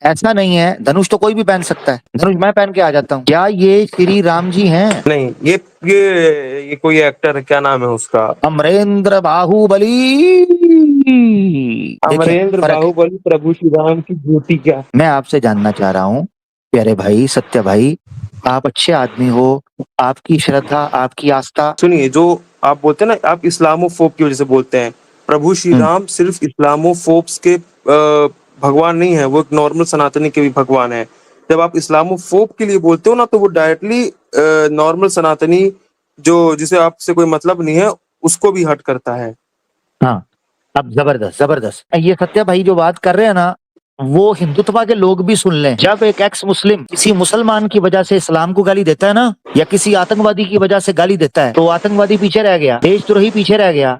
ऐसा नहीं है, धनुष तो कोई भी पहन सकता है, धनुष मैं पहन के आ जाता हूँ। क्या ये श्री राम जी हैं? नहीं, ये कोई एक्टर है, क्या नाम है उसका? अमरेंद्र बाहुबली। देखें, अमरेंद्र फर्क है। बाहुबली प्रभु श्री राम की ज्योति क्या? मैं आपसे जानना चाह रहा हूँ, प्यारे भाई, सत्य भाई, आप अच्छे आदमी हो, आपकी श्रद्धा, आपकी आस्था। सुनिए, जो आप बोलते हैं ना, आप इस्लामोफोब की वजह से बोलते हैं। प्रभु श्री हम्म, राम सिर्फ इस्लामोफोब्स के भगवान नहीं है, वो एक नॉर्मल सनातनी के भी भगवान है। जब आप इस्लामोफोब के लिए बोलते हो ना, तो वो डायरेक्टली नॉर्मल सनातनी, जो जिसे आपसे कोई मतलब नहीं है, उसको भी हर्ट करता है। हाँ, अब जबरदस्त जबरदस्त, ये सत्य भाई जो बात कर रहे हैं ना, वो हिंदुत्व के लोग भी सुन लें। जब एक एक्स मुस्लिम किसी मुसलमान की वजह से इस्लाम को गाली देता है ना, या किसी आतंकवादी की वजह से गाली देता है, तो आतंकवादी पीछे रह गया, देशद्रोही पीछे रह गया,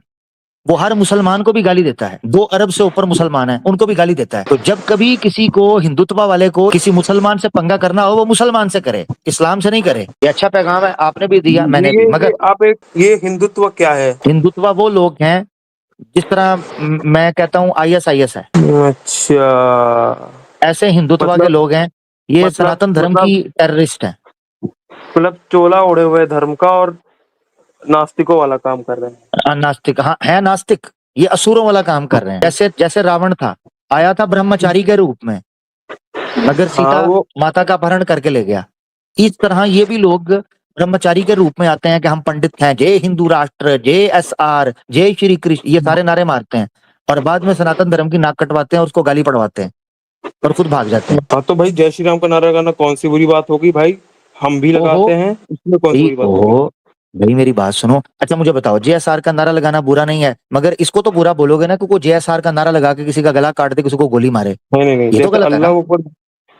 वो हर मुसलमान को भी गाली देता है। 2 अरब से ऊपर मुसलमान है, उनको भी गाली देता है। तो जब कभी किसी को, हिंदुत्व वाले को, किसी मुसलमान से पंगा करना हो, वो मुसलमान से करे, इस्लाम से नहीं करे। ये अच्छा पैगाम है, आपने भी दिया, मैंने भी। ये मगर आप एक, ये हिंदुत्व क्या है? हिंदुत्व वो लोग हैं जिस तरह मैं कहता हूँ ISIS है, अच्छा, ऐसे हिंदुत्व के मतलब लोग हैं। ये मतलब सनातन धर्म मतलब की टेररिस्ट हैं। मतलब चोला ओढ़े हुए धर्म का और नास्तिकों वाला काम कर रहे हैं। नास्तिक, हाँ है नास्तिक, ये असुरों वाला काम कर रहे हैं। जैसे जैसे रावण था, आया था ब्रह्मचारी के रूप में, मगर हाँ, सीता वो माता का अपहरण करके ले गया। इस तरह ये भी लोग ब्रह्मचारी के रूप में आते हैं कि हम पंडित हैं, जय हिंदू राष्ट्र, जय SR, जय श्री कृष्ण, ये सारे नारे मारते हैं, और बाद में सनातन धर्म की नाक कटवाते हैं, उसको गाली पड़वाते हैं और खुद भाग जाते हैं। हाँ, तो भाई जय श्री राम का नारा लगाना कौन सी बुरी बात होगी भाई? हम भी ओहो लगाते हैं, इसमें कौन सी भाई, बुरी बात होगी? ओहो भाई, मेरी बात सुनो। अच्छा मुझे बताओ, JSR का नारा लगाना बुरा नहीं है, मगर इसको तो बुरा बोलोगे ना, क्योंकि JSR का नारा लगा के किसी का गला काट दे, किसी को गोली मारे, नहीं नहीं नहीं, ये तो गलत है ना?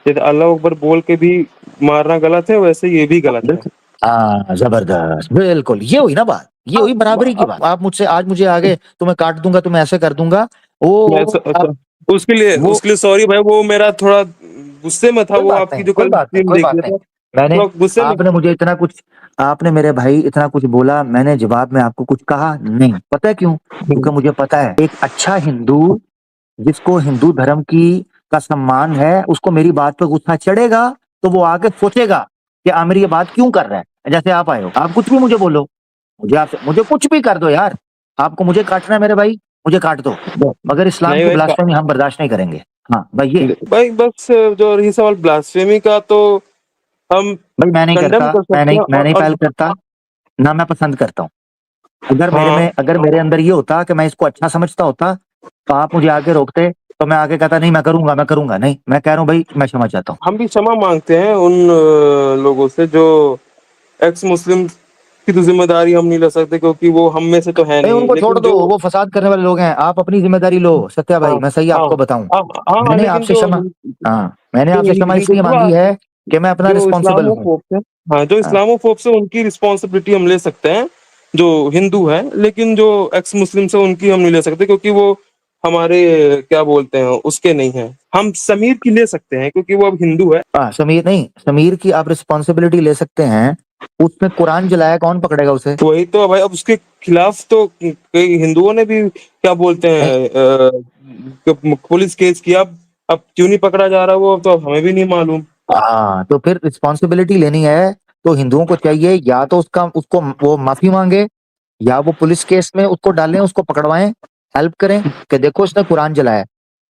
जैसे अल्लाह ऊपर बोल के भी मारना गलत है, वैसे ये भी गलत है। हाँ, जबरदस्त, बिल्कुल ये हुई ना बात, ये हुई बराबरी की बात। आप मुझसे आज मुझे आगे तुम्हें काट दूंगा, तुम्हें ऐसे कर दूंगा, वो अच्छा, आप वो उसके लिए सॉरी भाई, वो मेरा थोड़ा गुस्से में था, कोई वो बात आपकी नहीं, जो कोई कल बात नहीं, स्ट्रीम कोई देखी बात है नहीं। तो मैंने थोड़ा गुस्से में। आपने मुझे इतना कुछ आपने मेरे भाई इतना कुछ बोला, मैंने जवाब में आपको कुछ कहा नहीं। पता है क्यों? क्योंकि मुझे पता है एक अच्छा हिंदू, जिसको हिंदू धर्म की का सम्मान है, उसको मेरी बात पे गुस्सा चढ़ेगा तो वो आके सोचेगा कि आमिर ये बात क्यों कर रहा है। जैसे आप आए हो, आप कुछ भी मुझे बोलो, मुझे आपसे मुझे कुछ भी कर दो यार, आपको मुझे काटना है मेरे भाई, मुझे काट दो, मगर इस्लाम नहीं की भाई ब्लास्फेमी हम बर्दाश्त नहीं करेंगे। हाँ भाई, ये भाई बस जो रही सवाल ब्लास्फेमी का, तो हम भाई मैं नहीं कंडेम करता, कर सकते हैं। मैं नहीं और पहल करता, ना मैं पसंद करता हूँ। हाँ, अगर मेरे अंदर ये होता कि मैं इसको अच्छा समझता होता, तो आप मुझे आके रोकते, तो मैं आगे कहता नहीं मैं करूंगा नहीं, मैं कह रहा हूँ भाई मैं क्षमा चाहता हूँ। हम भी क्षमा मांगते हैं उन लोगों से जो एक्स मुस्लिम की, तो जिम्मेदारी हम नहीं ले सकते क्योंकि वो हम में से तो है भाई नहीं, उनको छोड़ लेकिन दो, जो वो फसाद करने वाले लोग हैं, आप अपनी जिम्मेदारी लो। सत्या हाँ भाई मैं सही हाँ आपको बताऊं, हाँ हाँ, मैंने लेकिन आपसे क्षमा हाँ, मैंने जो आपसे क्षमा इसलिए हिंदुत्व, मांगी है कि मैं अपना जो रिस्पॉन्सिबल हूँ। इस्लामोफोब से, हाँ, जो हाँ, इस्लामोफोब से उनकी रिस्पॉन्सिबिलिटी हम ले सकते हैं जो हिंदू है, लेकिन जो एक्स मुस्लिम से उनकी हम नहीं ले सकते क्योंकि वो हमारे क्या बोलते हैं उसके नहीं है। हम समीर की ले सकते हैं क्योंकि वो अब हिंदू है। समीर नहीं, समीर की आप रिस्पॉन्सिबिलिटी ले सकते हैं, उसने कुरान जलाया, कौन पकड़ेगा उसे? वही तो भाई, अब उसके खिलाफ तो कई हिंदुओं ने भी क्या बोलते नहीं, हैं पुलिस केस किया। अब क्यों नहीं पकड़ा जा रहा वो, तो अब हमें भी नहीं मालूम। हाँ तो फिर रिस्पॉन्सिबिलिटी लेनी है तो हिंदुओं को चाहिए, या तो उसको वो माफी मांगे, या वो पुलिस केस में उसको डालें, उसको पकड़वाएं, हेल्प करें कि देखो इसने कुरान जलाया।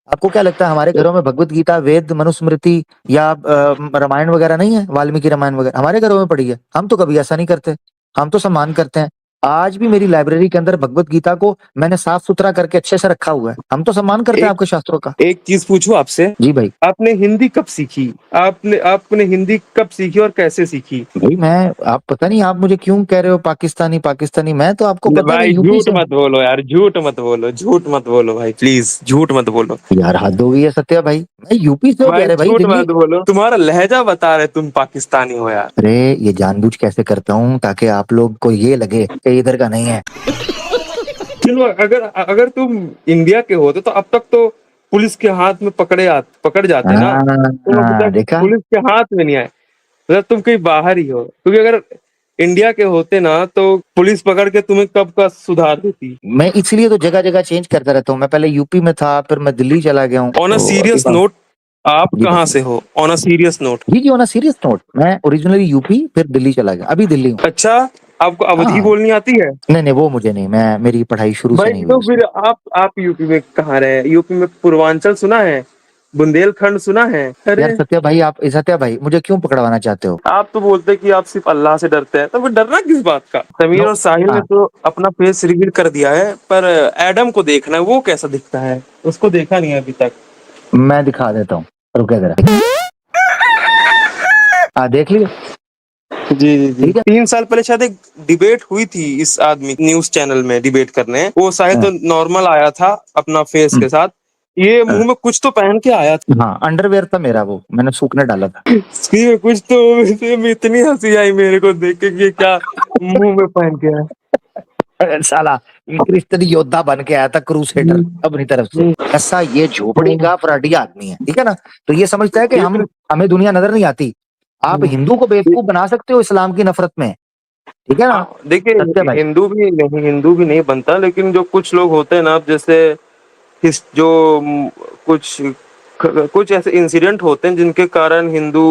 आपको क्या लगता है हमारे घरों में भगवत गीता, वेद, मनुस्मृति या रामायण वगैरह नहीं है? वाल्मीकि रामायण वगैरह हमारे घरों में पड़ी है? हम तो कभी ऐसा नहीं करते, हम तो सम्मान करते हैं। आज भी मेरी लाइब्रेरी के अंदर भगवत गीता को मैंने साफ सुथरा करके अच्छे से रखा हुआ है, हम तो सम्मान करते हैं एक आपके शास्त्रों का। एक चीज पूछूं आपसे, जी भाई। आपने हिंदी कब सीखी? आपने हिंदी कब सीखी और कैसे सीखी? भाई मैं आप पता नहीं आप मुझे क्यों कह रहे हो पाकिस्तानी पाकिस्तानी, मैं तो आपको पता है मैं भाई यूपी झूठ से हूँ। मत बोलो यार, झूठ मत बोलो भाई, प्लीज झूठ मत बोलो। यार हद हो गई है सत्या भाई, मैं यूपी से हूँ, भाई प्यारे भाई, झूठ दिल्ली। मत बोलो, तुम्हारा लहजा बता रहे तुम पाकिस्तानी हो यार। अरे ये जानबूझ कैसे करता हूँ ताकि आप लोग को ये लगे कि इधर का नहीं है। चलो, अगर अगर तुम इंडिया के होते तो अब तक तो पुलिस के हाथ में पकड़ जाते ना, तुम अभी तक देखा। पुलिस के हाथ में नहीं आए, मतलब तुम कहीं बाहर ही हो, क्योंकि अगर इंडिया के होते ना तो पुलिस पकड़ के तुम्हें कब का सुधार देती। मैं इसलिए तो जगह जगह चेंज करता रहता हूँ, मैं पहले यूपी में था, फिर मैं दिल्ली चला गया हूँ, ऑन अ तो अभी सीरियस नोट, आप जी कहाँ बताइए। से हो? On a serious note. जी ऑन अ सीरियस नोट, मैं ओरिजिनली यूपी, फिर दिल्ली चला गया, अभी दिल्ली हूँ। अच्छा, आपको अवधी हाँ, बोलनी आती है? नहीं नहीं वो मुझे नहीं, मैं मेरी पढ़ाई शुरू से भाई नहीं हुई तो उसमें। फिर आप यूपी में कहाँ रहे? यूपी में पूर्वांचल सुना है? बुंदेलखंड सुना है? यार अरे, सत्या भाई मुझे क्यों पकड़वाना चाहते हो? आप तो बोलते हैं कि आप सिर्फ अल्लाह से डरते हैं, तो फिर डरना किस बात का? समीर नो। और साहिल ने हाँ, तो अपना फेस रिवील कर दिया है, पर एडम को देखना है, वो कैसा दिखता है, उसको देखा नहीं है अभी तक। मैं दिखा देता हूँ, रुके जरा। देख लिया। जी जी जी, ठीक है। 3 साल पहले शायद एक डिबेट हुई थी इस आदमी न्यूज चैनल में डिबेट करने, वो शायद हाँ, तो नॉर्मल आया था अपना फेस हम्म, के साथ, ये हाँ, मुंह में कुछ तो पहन के आया था। हाँ अंडरवेयर था मेरा, वो मैंने सूखने डाला था। सी में कुछ तो, इतनी हंसी आई मेरे को देख के कि ये क्या मुंह में पहन के आया। अरे साला ये क्रिश्चियन योद्धा बन के आया था, क्रूसेडर अपनी तरफ से। ऐसा ये झोपड़ी का फराटिया आदमी है, ठीक है ना? तो ये समझता है कि ये हम फिर हमें दुनिया नजर नहीं आती। आप हिंदू को बेवकूफ बना सकते हो इस्लाम की नफरत में, ठीक है ना? देखिए, सत्य भाई। हिंदू भी नहीं बनता, लेकिन जो कुछ लोग होते हैं ना, अब जैसे जो कुछ कुछ ऐसे इंसिडेंट होते हैं जिनके कारण हिंदू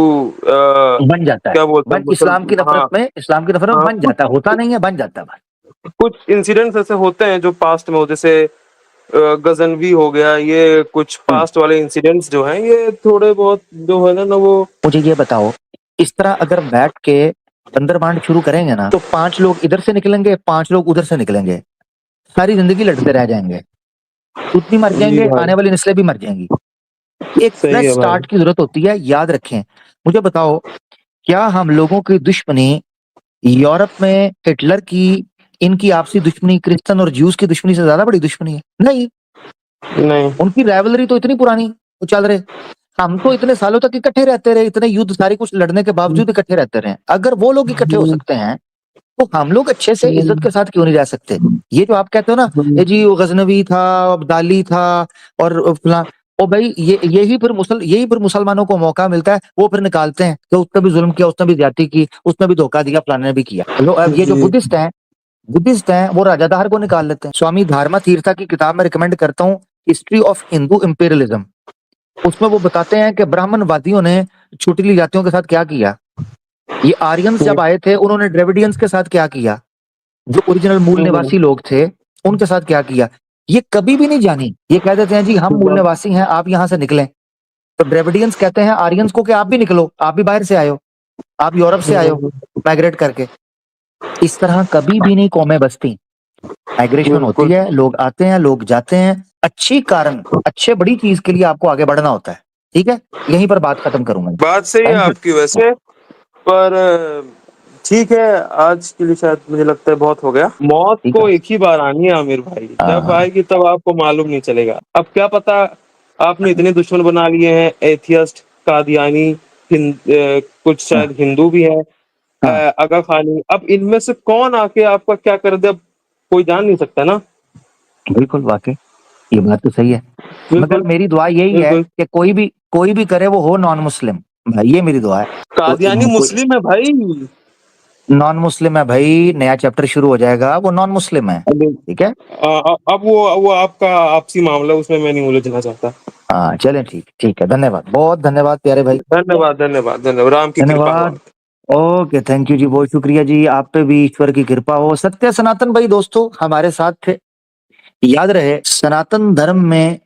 बन जाता है, क्या बोलते हैं, बन इस्लाम की नफरत हाँ में, इस्लाम की नफरत में हाँ, बन जाता है, होता नहीं है, बन जाता है भाई। कुछ इंसिडेंट्स ऐसे होते हैं जो पास्ट में हो, जैसे गजनवी हो गया, ये कुछ हम्म, पास्ट वाले इंसिडेंट्स जो हैं, ये थोड़े बहुत जो है ना वो। मुझे ये बताओ, इस तरह अगर बैठ के बंदर बांट शुरू करेंगे ना, तो 5 लोग इधर से निकलेंगे, 5 लोग उधर से निकलेंगे, सारी जिंदगी लड़ते रह जाएंगे, खुद भी मर जी जाएंगे, भाई, आने वाली नस्लें भी मर जाएंगी। एक सही फ्रेश है भाई। स्टार्ट की जरूरत होती है, याद रखें। मुझे बताओ, क्या हम लोगों की दुश्मनी यूरोप में हिटलर की, इनकी आपसी दुश्मनी क्रिश्चियन और ज्यूज की दुश्मनी से ज्यादा बड़ी दुश्मनी है? नहीं, नहीं, उनकी राइवलरी तो इतनी पुरानी वो चल रहे। हम तो इतने सालों तक इकट्ठे रहते रहे, इतने युद्ध सारे कुछ लड़ने के बावजूद इकट्ठे रहते रहे। अगर वो लोग इकट्ठे हो सकते हैं तो हम लोग अच्छे से इज्जत के साथ क्यों नहीं रह सकते? ये जो आप कहते हो ना, ये जी वो गजनवी था, अब्दाली था और फलां, ओ भाई यही फिर मुसलमानों को मौका मिलता है, वो फिर निकालते हैं कि उसने भी जुल्म किया, उसने भी ज्यादती की, उसने भी धोखा दिया, फलाने ने भी किया। लो अब ये जो जी बुद्धिस्ट हैं वो राजादार को निकाल लेते हैं। स्वामी धर्मा तीर्था की किताब में रिकमेंड करता हूँ, हिस्ट्री ऑफ हिंदू इंपीरियलिज्म। उसमें वो बताते हैं कि ब्राह्मणवादियों ने छोटी जातियों के साथ क्या किया। ये आर्यंस जब आए थे उन्होंने द्रविडियंस के साथ क्या किया, जो ओरिजिनल मूल निवासी लोग थे उनके साथ क्या किया। ये कभी भी नहीं जानी। ये कह देते हैं जी हम मूल निवासी हैं, आप यहां से निकलें। तो द्रविडियंस कहते हैं आर्यंस को कि आप भी निकलो, आप भी बाहर से आए हो, आप यूरोप से आए हो माइग्रेट करके। इस तरह कभी भी नहीं कौमें बसती। माइग्रेशन होती बिल्कुल है, लोग आते हैं, लोग जाते हैं, अच्छी कारण, अच्छे बड़ी चीज के लिए आपको आगे बढ़ना होता है। ठीक है, यहीं पर बात खत्म करूंगा। बात सही है थैंक यू। आपकी वैसे, पर ठीक है, आज के लिए शायद मुझे लगता है बहुत हो गया। मौत ठीक को है। एक ही बार आनी है आमिर भाई, जब हाँ, आएगी तब आपको मालूम नहीं चलेगा। अब क्या पता, आपने इतने दुश्मन बना लिए हैं, एथियस्ट, कादियानी, कुछ हाँ, शायद हिंदू भी हैं, हाँ, आगा खानी। अब इनमें से कौन आके आपका क्या कर दे, अब कोई जान नहीं सकता ना। बिल्कुल वाकई ये बात तो सही है। मगर बिल्कुल मेरी दुआ यही है बिल्कुल। कि कोई भी करे वो हो नॉन मुस्लिम। भाई ये मेरी दुआ है। तो कादियानी कोई मुस्लिम है भाई। नॉन मुस्लिम है भाई, नया चैप्टर शुरू हो जाएगा, वो नॉन मुस्लिम है। ठीक है। अब वो आपका आपसी मामला, उसमें मैं नहीं उलझना चाहता। हाँ चलें, ठीक ठीक है। धन्यवाद, बहुत धन्यवाद प्यारे भाई। धन्यवाद धन्यवाद धन्यवाद, राम की कृपा हो। धन्यवाद। ओके, थैंक यू जी, बहुत शुक्रिया जी। आप पे भी ईश्वर की कृपा हो। सत्य सनातन भाई दोस्तों हमारे साथ थे। याद रहे, सनातन धर्म में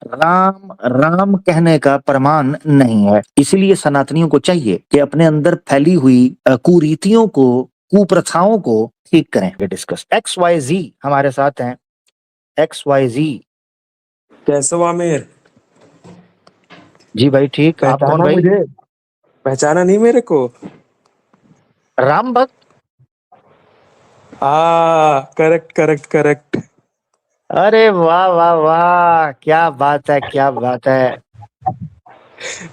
राम राम कहने का प्रमाण नहीं है। इसलिए सनातनियों को चाहिए कि अपने अंदर फैली हुई कुरीतियों को, कुप्रथाओं को ठीक करें। डिस्कस XYZ हमारे साथ हैं। XYZ। कैसे हो आमिर? जी भाई ठीक। आप कौन पहचाना भाई? मुझे? पहचाना नहीं मेरे को? राम भक्त। Correct correct correct. अरे वाह वाह वाह, क्या बात है, क्या बात है।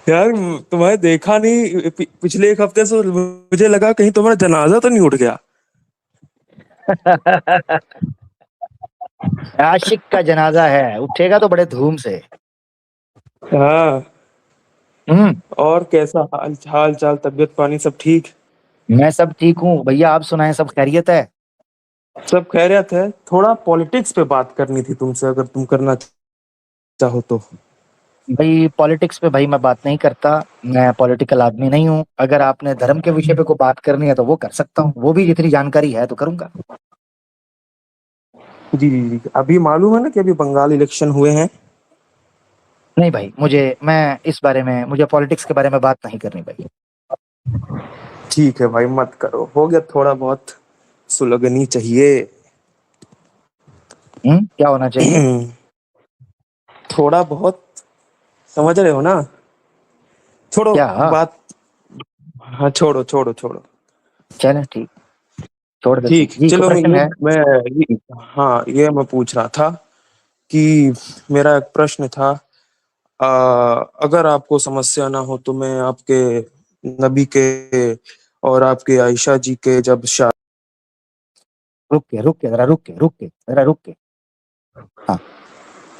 यार तुम्हारे देखा नहीं, पिछले एक हफ्ते से मुझे लगा कहीं तुम्हारा जनाजा तो नहीं उठ गया। आशिक का जनाजा है, उठेगा तो बड़े धूम से। हाँ। हम्म। और कैसा हाल चाल, तबीयत पानी सब ठीक? मैं सब ठीक हूँ भैया, आप सुनाएं, सब खैरियत है? सब खैरियत है। थोड़ा पॉलिटिक्स पे बात करनी थी तुमसे, अगर तुम करना चाहो तो। भाई पॉलिटिक्स पे भाई मैं बात नहीं करता, मैं पॉलिटिकल आदमी नहीं हूँ। अगर आपने धर्म के विषय पे कोई बात करनी है तो वो कर सकता हूँ, वो भी जितनी जानकारी है तो करूंगा। जी जी जी, अभी मालूम है ना कि अभी बंगाल इलेक्शन हुए हैं। नहीं भाई, मुझे पॉलिटिक्स के बारे में बात नहीं करनी भाई। ठीक है भाई, मत करो, हो गया थोड़ा बहुत सुलगनी चाहिए। क्या होना चाहिए? थोड़ा बहुत, समझ रहे हो ना? छोड़ो क्या? बात। हाँ, छोड़ो छोड़ो छोड़ो। चलें ठीक, छोड़ देते ठीक, हैं जी। कोई चलो प्रश्न है? हाँ, ये मैं पूछ रहा था कि मेरा एक प्रश्न था। अगर आपको समस्या ना हो तो मैं आपके नबी के और आपके आयशा जी के जब रुक के। हाँ,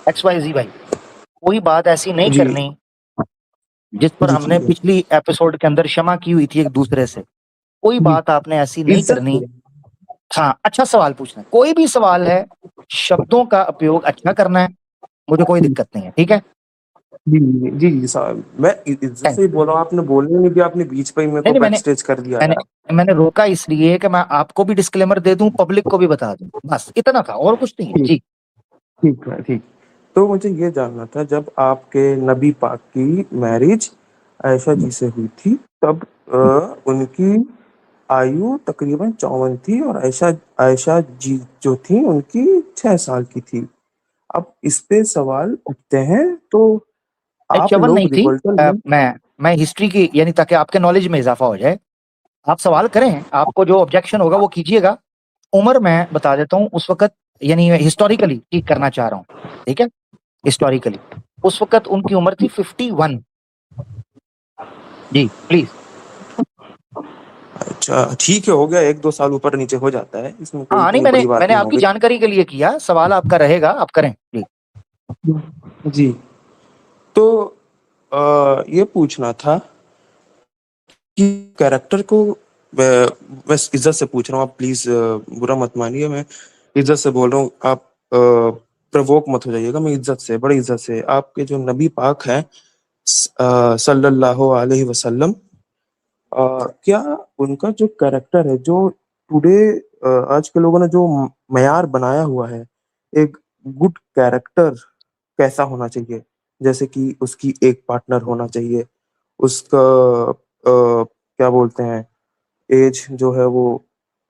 XYZ भाई, कोई बात ऐसी नहीं जी करनी जिस पर जी हमने जी पिछली एपिसोड के अंदर क्षमा की हुई थी एक दूसरे से। कोई जी, बात आपने ऐसी नहीं इज्जत करनी। से। हाँ, अच्छा सवाल पूछना है, कोई भी सवाल है, शब्दों का उपयोग अच्छा करना है, मुझे कोई दिक्कत नहीं है। ठीक है, जी जी जी साहब, मैं इज्जत थैंक। से ही बोल रहा हूँ, आपने बोलने नहीं दिया, आपने बीच पे ही मेरे नहीं को नहीं, बैक मैंने स्टेज कर दिया मैंने यार। मैंने रोका इसलिए कि मैं आपको भी डिस्क्लेमर दे दूं, पब्लिक को भी बता दूं, बस इतना था, और कुछ नहीं है ठीक, जी। ठीक है ठीक। तो मुझे ये जानना था, जब आपके नबी पाक की मैरिज आयशा जी से हुई थी, तब उनकी आयु तकरीबन 54 थी, और आयशा आयशा जी जो थी उनकी 6 साल की थी। अब इस पे सवाल उठते हैं, तो नहीं, आप 54 नहीं लोग थी। रिवोल्टल में। मैं हिस्ट्री की, यानी ताकि आपके नॉलेज में इजाफा हो जाए, आप सवाल करें, आपको जो ऑब्जेक्शन होगा वो कीजिएगा। उम्र मैं बता देता हूँ उस वक्त, यानी हिस्टोरिकली ठीक करना चाह रहा हूँ। ठीक है, हिस्टोरिकली उस वक्त उनकी उम्र थी 51। जी प्लीज। अच्छा ठीक है, हो गया, 1-2 साल ऊपर नीचे हो जाता है, इसमें कोई हाँ नहीं, इतनी मैंने बड़ी बात मैंने नहीं हो आपकी गई। जानकारी के लिए किया, सवाल आपका रहेगा, आप करें प्लीज। जी, तो ये पूछना था कि कैरेक्टर को, मैं इज्जत से पूछ रहा हूँ, आप प्लीज बुरा मत मानिए, मैं इज्जत से बोल रहा हूँ, आप प्रवोक मत हो जाइएगा, मैं इज्जत से, बड़ी इज्जत से, आपके जो नबी पाक हैं सल्लल्लाहु अलैहि वसल्लम, क्या उनका जो कैरेक्टर है, जो टुडे आज के लोगों ने जो मयार बनाया हुआ है, एक गुड कैरेक्टर कैसा होना चाहिए, जैसे कि उसकी एक पार्टनर होना चाहिए, उसका क्या बोलते हैं, एज जो है वो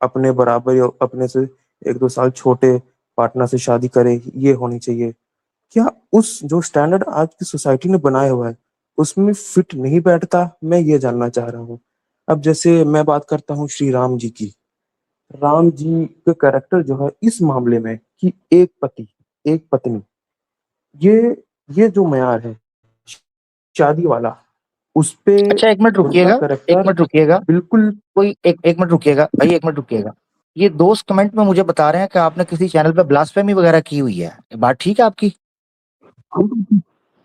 अपने बराबर या अपने से 1-2 साल छोटे पार्टनर से शादी करे, ये होनी चाहिए। क्या उस जो स्टैंडर्ड आज की सोसाइटी ने बनाया हुआ है, उसमें फिट नहीं बैठता? मैं ये जानना चाह रहा हूँ। अब जैसे मैं बात करता हूँ श्री राम जी की, राम जी का कैरेक्टर जो है इस मामले में कि एक पति, एक पत्नी, ये ये जो मयार है शादी वाला, उस पे अच्छा एक मिनट उनका रुकिएगा, एक कैरेक्टर मिनट रुकिएगा, बिल्कुल। कोई एक मिनट रुकिएगा भाई, एक मिनट रुकिएगा। ये दोस्त कमेंट में मुझे बता रहे हैं कि आपने किसी चैनल पे ब्लास्फेमी वगैरह की हुई है, ये बात ठीक है आपकी?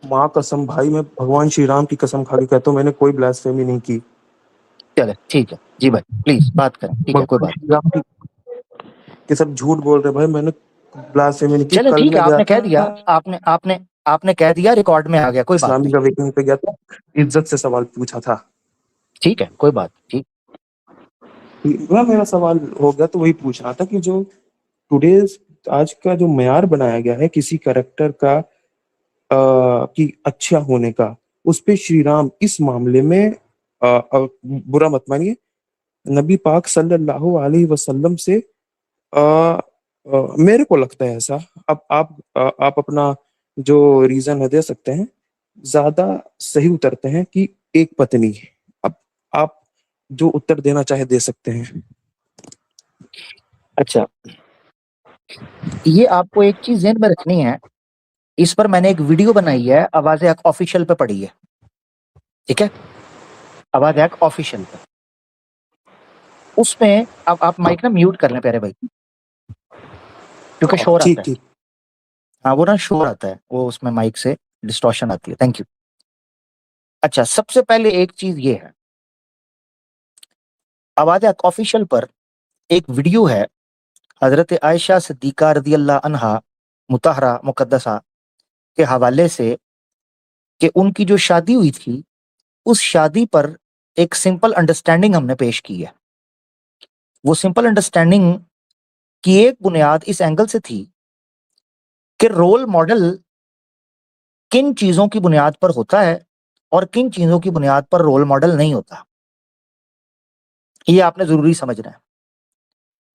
माँ कसम भाई, मैं भगवान श्री राम की कसम खा के कहता हूँ, मैंने कोई ब्लास्फेमी नहीं की। चले ठीक है जी भाई, प्लीज बात करें, ठीक है कोई भगवान बात श्री नहीं। राम की के सब झूठ बोल रहे भाई, मैंने ब्लास्फेमी नहीं की। चले कल ठीक है, मैं गया आपने कह दिया, था, आपने आपने आपने कह दिया, रिकॉर्ड में आ गया, कोई बात नहीं। इस्लामिक अवेकनिंग पे गया था, इज्जत से सवाल पूछा था। ठीक है कोई बात ठीक। वह मेरा सवाल हो गया, तो वही पूछना था कि जो टुडे आज का जो मयार बनाया गया है किसी कैरेक्टर का कि अच्छा होने का, उस पे श्री राम इस मामले में बुरा मत मानिए, नबी पाक सल्लल्लाहु अलैहि वसल्लम से मेरे को लगता है ऐसा। अब आप अपना जो रीजन है दे सकते हैं, ज्यादा सही उतरते हैं कि एक पत्नी। अब आप जो उत्तर देना चाहे दे सकते हैं। अच्छा, ये आपको एक चीज ध्यान में रखनी है, इस पर मैंने एक वीडियो बनाई है, आवाज हक ऑफिशियल पे पड़ी है, ठीक है, आवाज हक ऑफिशियल पे। उसमें अब आप माइक ना म्यूट कर लें प्यारे भाई, क्योंकि शोर आता ठीक है। ठीक। हाँ वो ना शोर आता है, वो उसमें माइक से डिस्टॉर्शन आती है। Thank you. अच्छा सबसे पहले एक चीज ये है, आवाज हक ऑफिशियल पर एक वीडियो है हजरत आयशा सिद्दीका रदी अल्लाह अन्हा मुतहरा मुकद्दसा के हवाले से, कि उनकी जो शादी हुई थी, उस शादी पर एक सिंपल अंडरस्टैंडिंग हमने पेश की है। वो सिंपल अंडरस्टैंडिंग की एक बुनियाद इस एंगल से थी कि रोल मॉडल किन चीजों की बुनियाद पर होता है और किन चीजों की बुनियाद पर रोल मॉडल नहीं होता, ये आपने जरूरी समझना है।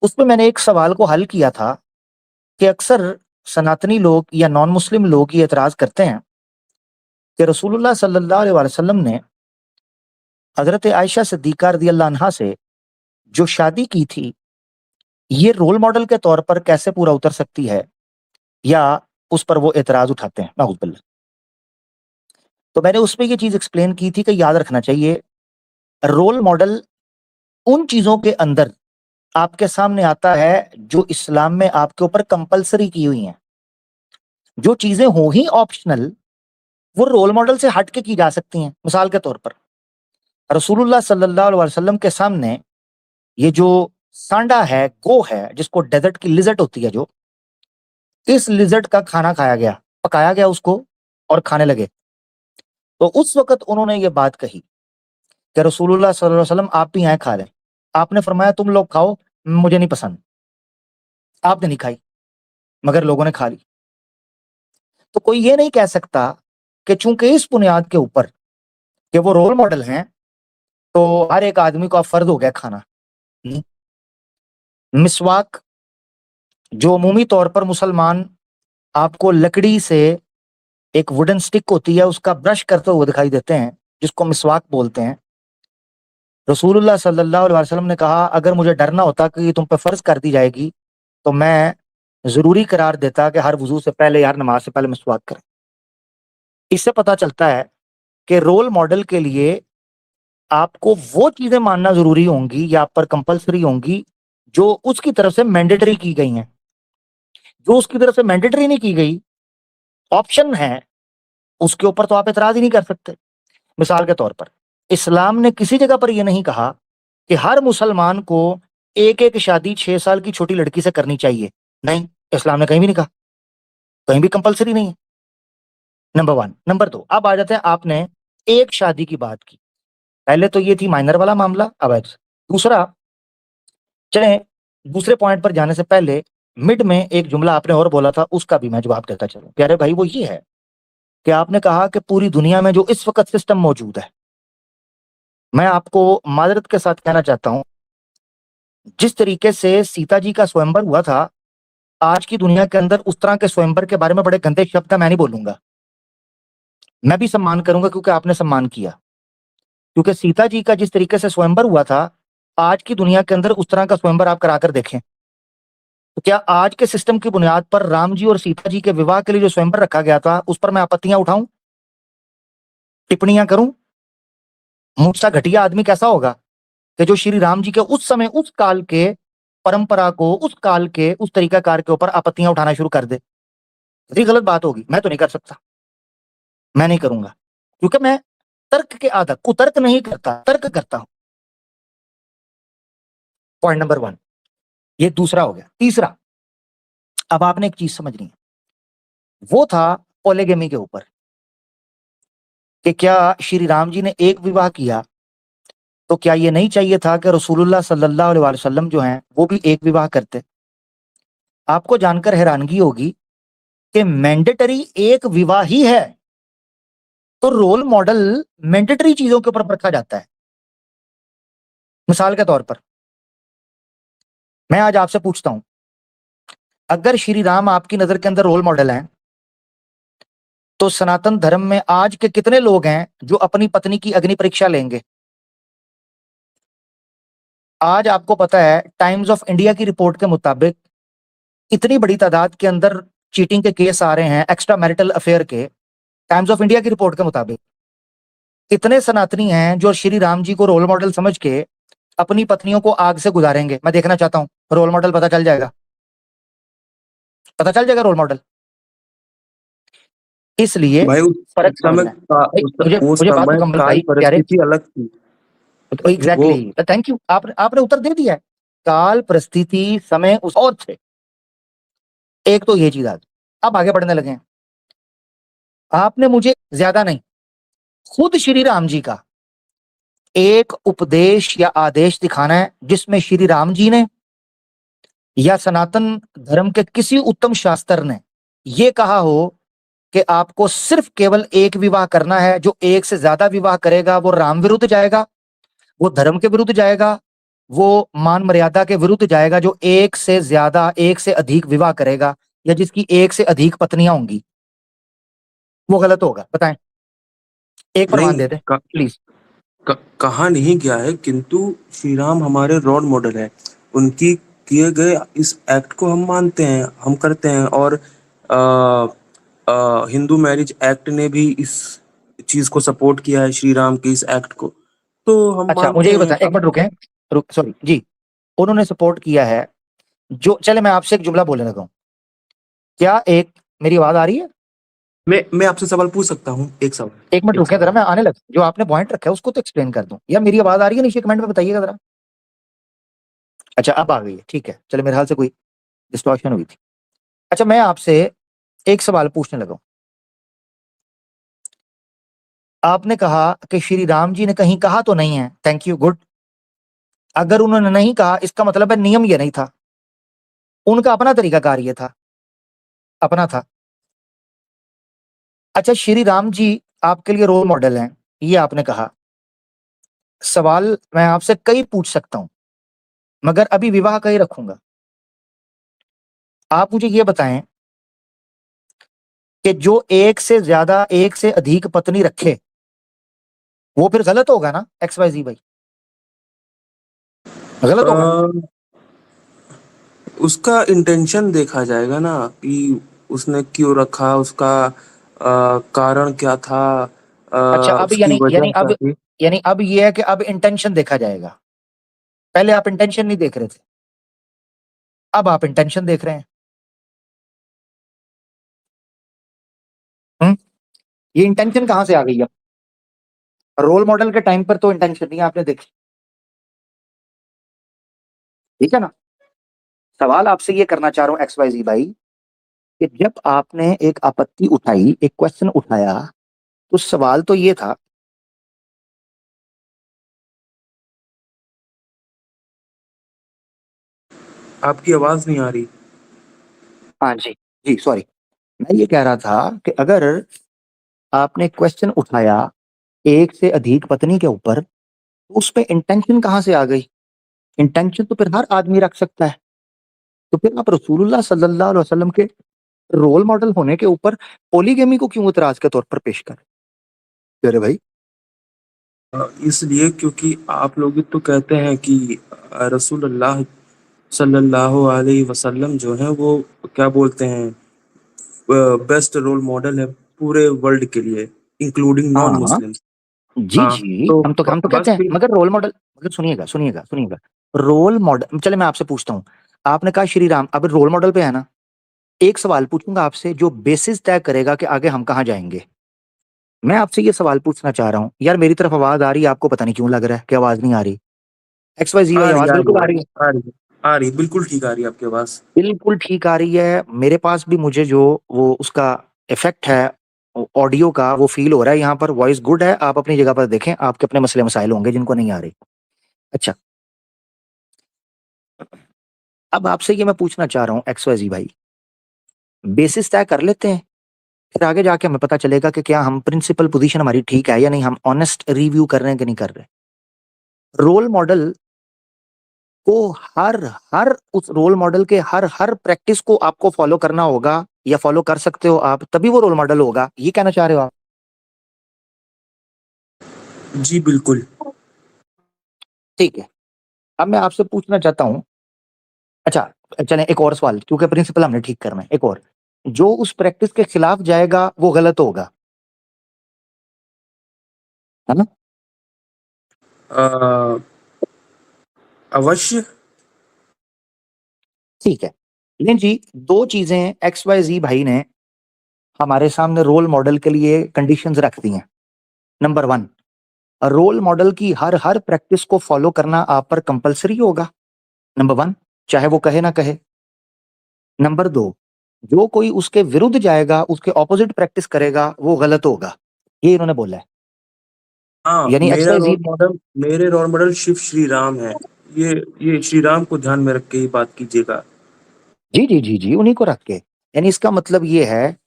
उसमें मैंने एक सवाल को हल किया था कि अक्सर सनातनी लोग या नॉन मुस्लिम लोग ये एतराज करते हैं कि रसूलुल्लाह सल्लल्लाहु अलैहि वसल्लम ने हजरत आयशा सिद्दीका रदियल्लाहु अन्हा से जो शादी की थी, ये रोल मॉडल के तौर पर कैसे पूरा उतर सकती है, या उस पर वो एतराज उठाते हैं नाउजुबिल्लाह। तो मैंने उसमें ये चीज एक्सप्लेन की थी कि याद रखना चाहिए, रोल मॉडल उन चीजों के अंदर आपके सामने आता है जो इस्लाम में आपके ऊपर कंपलसरी की हुई हैं। जो चीजें हो ही ऑप्शनल, वो रोल मॉडल से हट के की जा सकती हैं। मिसाल के तौर पर रसूलुल्लाह सल्लल्लाहु अलैहि वसल्लम के सामने ये जो सांडा है, गो है, जिसको डेजर्ट की लिजर्ट होती है, जो इस लिजर्ट का खाना खाया गया, पकाया गया उसको और खाने लगे, तो उस वक्त उन्होंने ये बात कही कि रसूलुल्लाह सल्लल्लाहु अलैहि वसल्लम आप भी आए खा लें। आपने फरमाया तुम लोग खाओ, मुझे नहीं पसंद। आपने नहीं खाई, मगर लोगों ने खा ली। तो कोई ये नहीं कह सकता कि चूंकि इस बुनियाद के ऊपर कि वो रोल मॉडल हैं, तो हर एक आदमी को अब फर्ज हो गया खाना। नहीं। मिसवाक जो अमूमी तौर पर मुसलमान आपको लकड़ी से, एक वुडन स्टिक होती है, उसका ब्रश करते हुए दिखाई देते हैं, जिसको मिसवाक बोलते हैं। रसूलुल्लाह सल्लल्लाहु अलैहि वसल्लम ने कहा अगर मुझे डरना होता कि ये तुम पे फर्ज कर दी जाएगी, तो मैं जरूरी करार देता कि हर वजू से पहले, यार नमाज से पहले मिसवाक करें। इससे पता चलता है कि रोल मॉडल के लिए आपको वो चीजें मानना जरूरी होंगी या आप पर कंपलसरी होंगी जो उसकी तरफ से मैंडेटरी की गई हैं। जो उसकी तरफ से मैंडेटरी नहीं की गई, ऑप्शन है, उसके ऊपर तो आप एतराज ही नहीं कर सकते। मिसाल के तौर पर इस्लाम ने किसी जगह पर यह नहीं कहा कि हर मुसलमान को एक एक शादी 6 साल की छोटी लड़की से करनी चाहिए। नहीं, इस्लाम ने कहीं भी नहीं कहा, कहीं भी कंपलसरी नहीं है। नंबर 1। नंबर 2, अब आ जाते हैं, आपने एक शादी की बात की, पहले तो ये थी माइनर वाला मामला। अब दूसरा, चले दूसरे पॉइंट पर जाने से पहले मिड में एक जुमला आपने और बोला था, उसका भी मैं जवाब देता चलूं। प्यारे भाई, वो ये है कि आपने कहा कि पूरी दुनिया में जो इस वक्त सिस्टम मौजूद है, मैं आपको माजरत के साथ कहना चाहता हूं, जिस तरीके से सीता जी का स्वयंवर हुआ था, आज की दुनिया के अंदर उस तरह के स्वयंवर के बारे में बड़े गंदे शब्द का मैं नहीं बोलूंगा। मैं भी सम्मान करूंगा क्योंकि आपने सम्मान किया, क्योंकि सीता जी का जिस तरीके से स्वयंवर हुआ था, आज की दुनिया के अंदर उस तरह का स्वयंवर आप कराकर देखें। तो क्या आज के सिस्टम की बुनियाद पर राम जी और सीता जी के विवाह के लिए जो स्वयंवर रखा गया था, उस पर मैं आपत्तियां उठाऊं, टिप्पणियां करूं? मुझसा घटिया आदमी कैसा होगा कि जो श्री राम जी के उस समय, उस काल के परंपरा को, उस काल के उस तरीकाकार के ऊपर आपत्तियां उठाना शुरू कर दे। ये गलत बात होगी, मैं तो नहीं कर सकता, मैं नहीं करूंगा, क्योंकि मैं तर्क के आदत, कुतर्क नहीं करता, तर्क करता हूं। पॉइंट नंबर 1 ये दूसरा हो गया। तीसरा, अब आपने एक चीज समझनी है, वो था पॉलीगेमी के ऊपर, कि क्या श्री राम जी ने एक विवाह किया, तो क्या ये नहीं चाहिए था कि रसूलुल्लाह सल्लल्लाहु अलैहि वसल्लम जो हैं वो भी एक विवाह करते? आपको जानकर हैरानगी होगी कि मैंडेटरी एक विवाह ही है, तो रोल मॉडल मैंडेटरी चीजों के ऊपर रखा जाता है। मिसाल के तौर पर मैं आज आपसे पूछता हूं, अगर श्री राम आपकी नजर के अंदर रोल मॉडल हैं, तो सनातन धर्म में आज के कितने लोग हैं जो अपनी पत्नी की अग्नि परीक्षा लेंगे? आज आपको पता है, टाइम्स ऑफ इंडिया की रिपोर्ट के मुताबिक इतनी बड़ी तादाद के अंदर चीटिंग के केस आ रहे हैं, एक्स्ट्रा मैरिटल अफेयर के। टाइम्स ऑफ इंडिया की रिपोर्ट के मुताबिक कितने सनातनी हैं जो श्री राम जी को रोल मॉडल समझ के अपनी पत्नियों को आग से गुजारेंगे? मैं देखना चाहता हूं, रोल मॉडल पता चल जाएगा, पता चल जाएगा रोल मॉडल। इसलिए भाई फर्क समय समझना है भाई। मुझे वो मुझे बात समय मुकम्मल काल भाई, प्यारे। परिस्थिति अलग थी। तो एग्जैक्टली, थैंक यू, आपने उत्तर दे दिया है। काल, परिस्थिति, समय उस और थे। एक तो ये चीज आ गई। अब आगे बढ़ने लगे हैं। आपने मुझे ज्यादा नहीं, खुद श्री राम जी का एक उपदेश या आदेश दिखाना है जिसमें श्री राम जी ने या सनातन धर्म के किसी उत्तम शास्त्र ने यह कहा हो कि आपको सिर्फ केवल एक विवाह करना है। जो एक से ज्यादा विवाह करेगा वो राम विरुद्ध जाएगा, वो धर्म के विरुद्ध जाएगा, वो मान मर्यादा के विरुद्ध जाएगा। जो एक से ज्यादा, एक से अधिक विवाह करेगा या जिसकी एक से अधिक पत्नियां होंगी, वो गलत होगा। बताएं, एक प्रमाण नहीं दे दें प्लीज। कहा नहीं गया है, किंतु श्री राम हमारे रोल मॉडल है। उनकी किए गए इस एक्ट को हम मानते हैं, हम करते हैं। और हिंदू मैरिज एक्ट ने भी इस चीज को सपोर्ट किया है, श्री राम के इस एक्ट को, तो हम अच्छा, मुझे मानते ये हैं। बताएं, एक मिनट रुकें, सॉरी जी, उन्होंने सपोर्ट किया है जो, चले मैं आपसे एक जुमला बोलने लगा हूं, क्या एक, मेरी आवाज आ रही है? मैं आपसे सवाल पूछ सकता हूँ? एक सवाल, एक मिनट एक रुके जरा, सवाल। मैं आने लग, जो आपने पॉइंट रखा है उसको तो एक्सप्लेन कर दूं, या मेरी आवाज आ रही है? नीचे कमेंट में बताइएगा जरा। अच्छा, अब आ गई है, ठीक है। चले, मेरे हाल से कोई डिस्टॉर्शन हुई थी। अच्छा, मैं आपसे एक सवाल पूछने लगा हूं। आपने कहा कि श्री राम जी ने कहीं कहा तो नहीं है, थैंक यू, गुड। अगर उन्होंने नहीं कहा, इसका मतलब है नियम ये नहीं था, उनका अपना तरीकाकार ये था, अपना था। अच्छा, श्री राम जी आपके लिए रोल मॉडल हैं, ये आपने कहा। सवाल मैं आपसे कई पूछ सकता हूं, मगर अभी विवाह का ही रखूंगा। आप मुझे ये बताएं कि जो एक से ज्यादा, एक से अधिक पत्नी रखे, वो फिर गलत होगा ना? एक्स वाई जी भाई, गलत होगा ना? उसका इंटेंशन देखा जाएगा ना, कि उसने क्यों रखा, उसका कारण क्या था, अच्छा, अब उसकी वजह क्या थी? यानी अब ये है कि अब इंटेंशन देखा जाएगा। पहले आप इंटेंशन नहीं देख रहे थे, अब आप इंटेंशन देख रहे हैं। ये इंटेंशन कहां से आ गई? अब रोल मॉडल के टाइम पर तो इंटेंशन नहीं आपने देखी, ठीक है ना? सवाल आपसे ये करना चाह रहा हूं XYZ भाई, कि जब आपने एक आपत्ति उठाई, एक क्वेश्चन उठाया, तो सवाल तो ये था। आपकी आवाज नहीं आ रही। हाँ जी, जी सॉरी, मैं ये कह रहा था कि अगर आपने क्वेश्चन उठाया एक से अधिक पत्नी के ऊपर, तो उस पे इंटेंशन कहां से आ गई? इंटेंशन तो फिर हर आदमी रख सकता है। तो फिर आप रसूलुल्लाह सल्लल्लाहु अलैहि वसल्लम के रोल मॉडल होने के ऊपर पॉलीगेमी को क्यों इतराज के तौर पर पेश करें? अरे भाई, इसलिए क्योंकि आप लोग तो कहते हैं कि रसूलुल्लाह सल्लल्लाहु अलैहि वसल्लम जो है वो क्या बोलते हैं, बेस्ट रोल मॉडल है पूरे वर्ल्ड के लिए, इंक्लूडिंग नॉन हाँ मुस्लिम्स। जी हाँ, जी, तो हम तो बस कहते हैं, फिर मगर रोल मॉडल, मगर सुनिएगा सुनिएगा सुनिएगा, रोल मॉडल, चले मैं आपसे पूछता हूं, आपने कहा श्री राम, अब रोल मॉडल पे है ना, एक सवाल पूछूंगा आपसे जो बेसिस तय करेगा कि आगे हम कहां जाएंगे। मैं आपसे ये सवाल पूछना चाह रहा हूं, यार मेरी तरफ आवाज आ रही है, आपको पता नहीं क्यों लग रहा है कि आवाज नहीं आ रही। XYZ आ भाई, रही आवाज आ रही बिल्कुल आ आ रही रही है? आ रही आ रही, बिल्कुल ठीक आ रही है आपके पास। बिल्कुल ठीक आ रही है। मेरे पास भी, मुझे जो वो उसका इफेक्ट है ऑडियो का, वो फील हो रहा है। यहाँ पर वॉइस गुड है, आप अपनी जगह पर देखें, आपके अपने मसले मसाइल होंगे जिनको नहीं आ रही। अच्छा, अब आपसे ये मैं पूछना चाह रहा हूँ XYZ भाई, बेसिस तय कर लेते हैं, फिर आगे जाके हमें पता चलेगा कि क्या हम प्रिंसिपल पोजीशन हमारी ठीक है या नहीं, हम ऑनेस्ट रिव्यू कर रहे हैं कि नहीं कर रहे। रोल मॉडल को हर हर उस रोल मॉडल के हर हर प्रैक्टिस को आपको फॉलो करना होगा, या फॉलो कर सकते हो आप, तभी वो रोल मॉडल होगा, ये कहना चाह रहे हो आप? जी बिल्कुल। ठीक है, अब मैं आपसे पूछना चाहता हूँ, अच्छा चलें एक और सवाल, क्योंकि प्रिंसिपल हमने ठीक करना है। एक और, जो उस प्रैक्टिस के खिलाफ जाएगा वो गलत होगा, है ना? अ, अवश्य। ठीक है, लेकिन जी दो चीजें XYZ भाई ने हमारे सामने रोल मॉडल के लिए कंडीशंस रख दी हैं। नंबर वन, रोल मॉडल की हर हर प्रैक्टिस को फॉलो करना आप पर कंपलसरी होगा, नंबर वन, चाहे वो कहे ना कहे। नंबर दो, जो कोई उसके विरुद्ध जाएगा, उसके ऑपोजिट प्रैक्टिस करेगा, वो गलत होगा, ये इन्होंने बोला है। हाँ, यानी XYZ, मेरे रोल मॉडल शिव श्री राम है। ये श्री राम को ध्यान में रख के ही बात कीजिएगा। जी जी जी जी, उन्हीं को रख के, यानी इसका मतलब ये है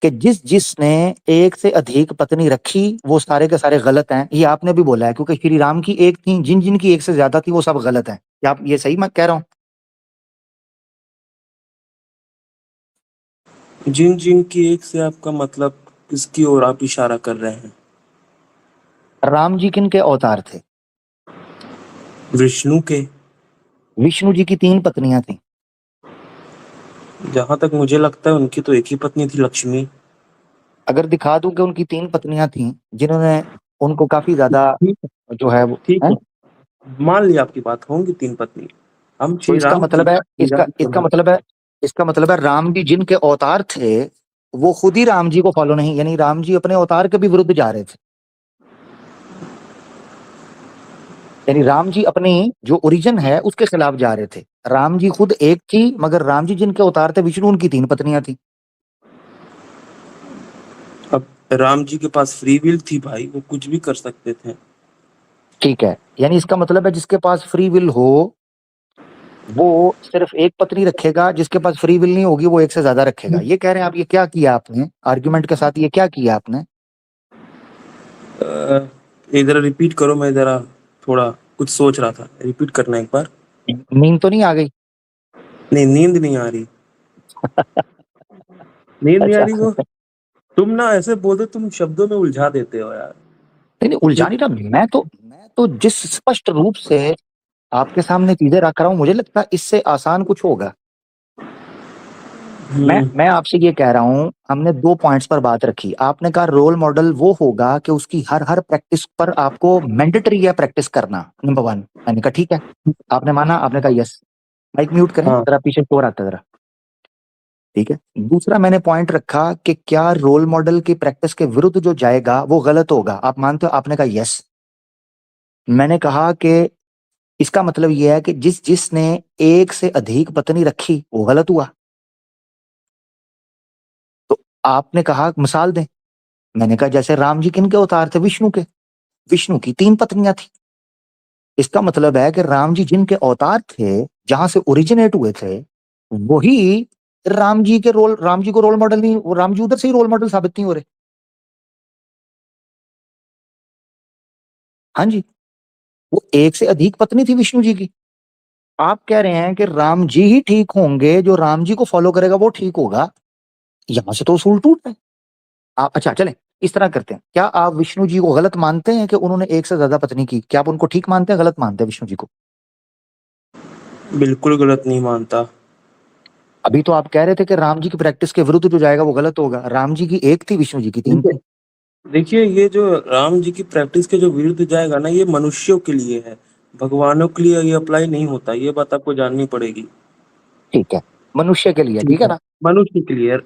कि जिसने एक से अधिक पत्नी रखी, वो सारे के सारे गलत हैं, ये आपने भी बोला है, क्योंकि श्री राम की एक थी, जिन जिन की एक से ज्यादा थी वो सब गलत हैं। क्या आप ये सही मैं कह रहा हूँ? जिन जिन की एक से आपका मतलब किसकी ओर आप इशारा कर रहे हैं? राम जी किन के अवतार थे? विष्णु के। विष्णु जी की 3 पत्नियां थी। जहां तक मुझे लगता है उनकी तो एक ही पत्नी थी, लक्ष्मी। अगर दिखा दूं कि उनकी 3 पत्नियां थी, जिन्होंने उनको काफी ज्यादा ठीक जो है वो ठीक है, है, मान लिया आपकी बात, होंगी 3 पत्नी। हम तो श्री राम की श्री राम को हैं। इसका मतलब है राम जी जिनके अवतार थे, वो खुद ही राम जी को फॉलो नहीं, यानी राम जी अपने अवतार के भी विरुद्ध जा रहे थे। यानी राम जी अपनी जो ओरिजिन है उसके खिलाफ जा रहे थे। राम जी खुद एक थी, मगर राम जी जिनके अवतार थे विष्णु, उनकी 3 पत्नियां थी। अब राम जी के पास फ्री विल थी भाई, वो कुछ भी कर सकते थे। ठीक है, यानी इसका मतलब है जिसके पास फ्री विल हो वो सिर्फ एक पत्नी रखेगा, जिसके पास फ्री विल नहीं होगी वो एक से ज्यादा रखेगा, ये कह रहे हैं आप? ये क्या किया आपने आर्गुमेंट के साथ, ये क्या किया आपने? इधर रिपीट करो, मैं जरा थोड़ा कुछ सोच रहा था, रिपीट करना एक बार। नींद तो नहीं आ गई? नहीं, नींद नहीं आ रही। नींद नहीं आ अच्छा, रही वो, तुम ना ऐसे बोलते, तुम शब्दों में उलझा देते हो यार। नहीं नहीं, ये उलझानी था। मैं तो जिस स्पष्ट रूप से आपके सामने चीजें रख रहा हूं, मुझे लगता है इससे आसान कुछ होगा। मैं आपसे ये कह रहा हूं, हमने 2 पॉइंट्स पर बात रखी। आपने कहा रोल मॉडल वो होगा कि उसकी हर प्रैक्टिस पर आपको मैंडेटरी है प्रैक्टिस करना, नंबर 1। मैंने कहा ठीक है, आपने माना, आपने कहा यस। माइक म्यूट करें हाँ जरा, पीछे शोर आता है जरा, ठीक है। दूसरा मैंने पॉइंट रखा कि क्या रोल मॉडल की प्रैक्टिस के विरुद्ध जो जाएगा वो गलत होगा, आप मानते हो? आपने कहा यस। मैंने कहा कि इसका मतलब ये है कि जिसने एक से अधिक पत्नी रखी वो गलत हुआ। तो आपने कहा मिसाल दें। मैंने कहा जैसे राम जी किन के अवतार थे? विष्णु के। विष्णु की 3 पत्नियां थी। इसका मतलब है कि राम जी जिनके अवतार थे, जहां से ओरिजिनेट हुए थे, वही राम जी को रोल मॉडल नहीं, वो राम जी उधर से ही रोल मॉडल साबित नहीं हो रहे। हाँ जी, वो एक से अधिक पत्नी थी विष्णु जी की। आप कह रहे हैं कि राम जी ही ठीक होंगे, जो राम जी को फॉलो करेगा वो ठीक होगा। यहां से तो उसूल टूट रहे। आप अच्छा चलें, इस तरह करते हैं, क्या आप विष्णु जी को गलत मानते हैं कि उन्होंने एक से ज्यादा पत्नी की? क्या आप उनको ठीक मानते हैं, गलत मानते हैं विष्णु जी को? बिल्कुल गलत नहीं मानता। अभी तो आप कह रहे थे कि राम जी की प्रैक्टिस के विरुद्ध जो जाएगा वो गलत होगा। राम जी की 1 थी, विष्णु जी की 3 देखिए थी। देखिए, ये जो राम जी की प्रैक्टिस के जो विरुद्ध जाएगा ना, ये मनुष्यों के लिए है, भगवानों के लिए ये अप्लाई नहीं होता, ये बात आपको जाननी पड़ेगी। ठीक है, मनुष्य के लिए, ठीक ठीक है है, ना? मनुष्य के लिए,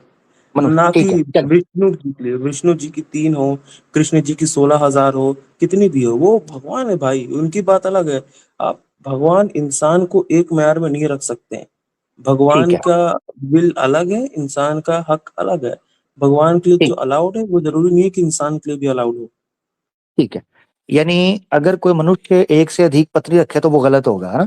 मनुष्य, ना कि ठीक है, चलो। विष्णु जी के लिए। विष्णु जी की 3 हो, कृष्ण जी की 16,000 हो, कितनी भी हो, वो भगवान है भाई, उनकी बात अलग है। आप भगवान इंसान को एक म्यार में नहीं रख सकते हैं। ठीक भगवान है, का विल अलग है, इंसान का हक अलग है। भगवान के लिए जो ठीक, अलाउड है वो जरूरी नहीं है कि इंसान के लिए भी अलाउड हो। ठीक है। यानी अगर कोई मनुष्य एक से अधिक पत्नी रखे तो वो गलत होगा, है ना?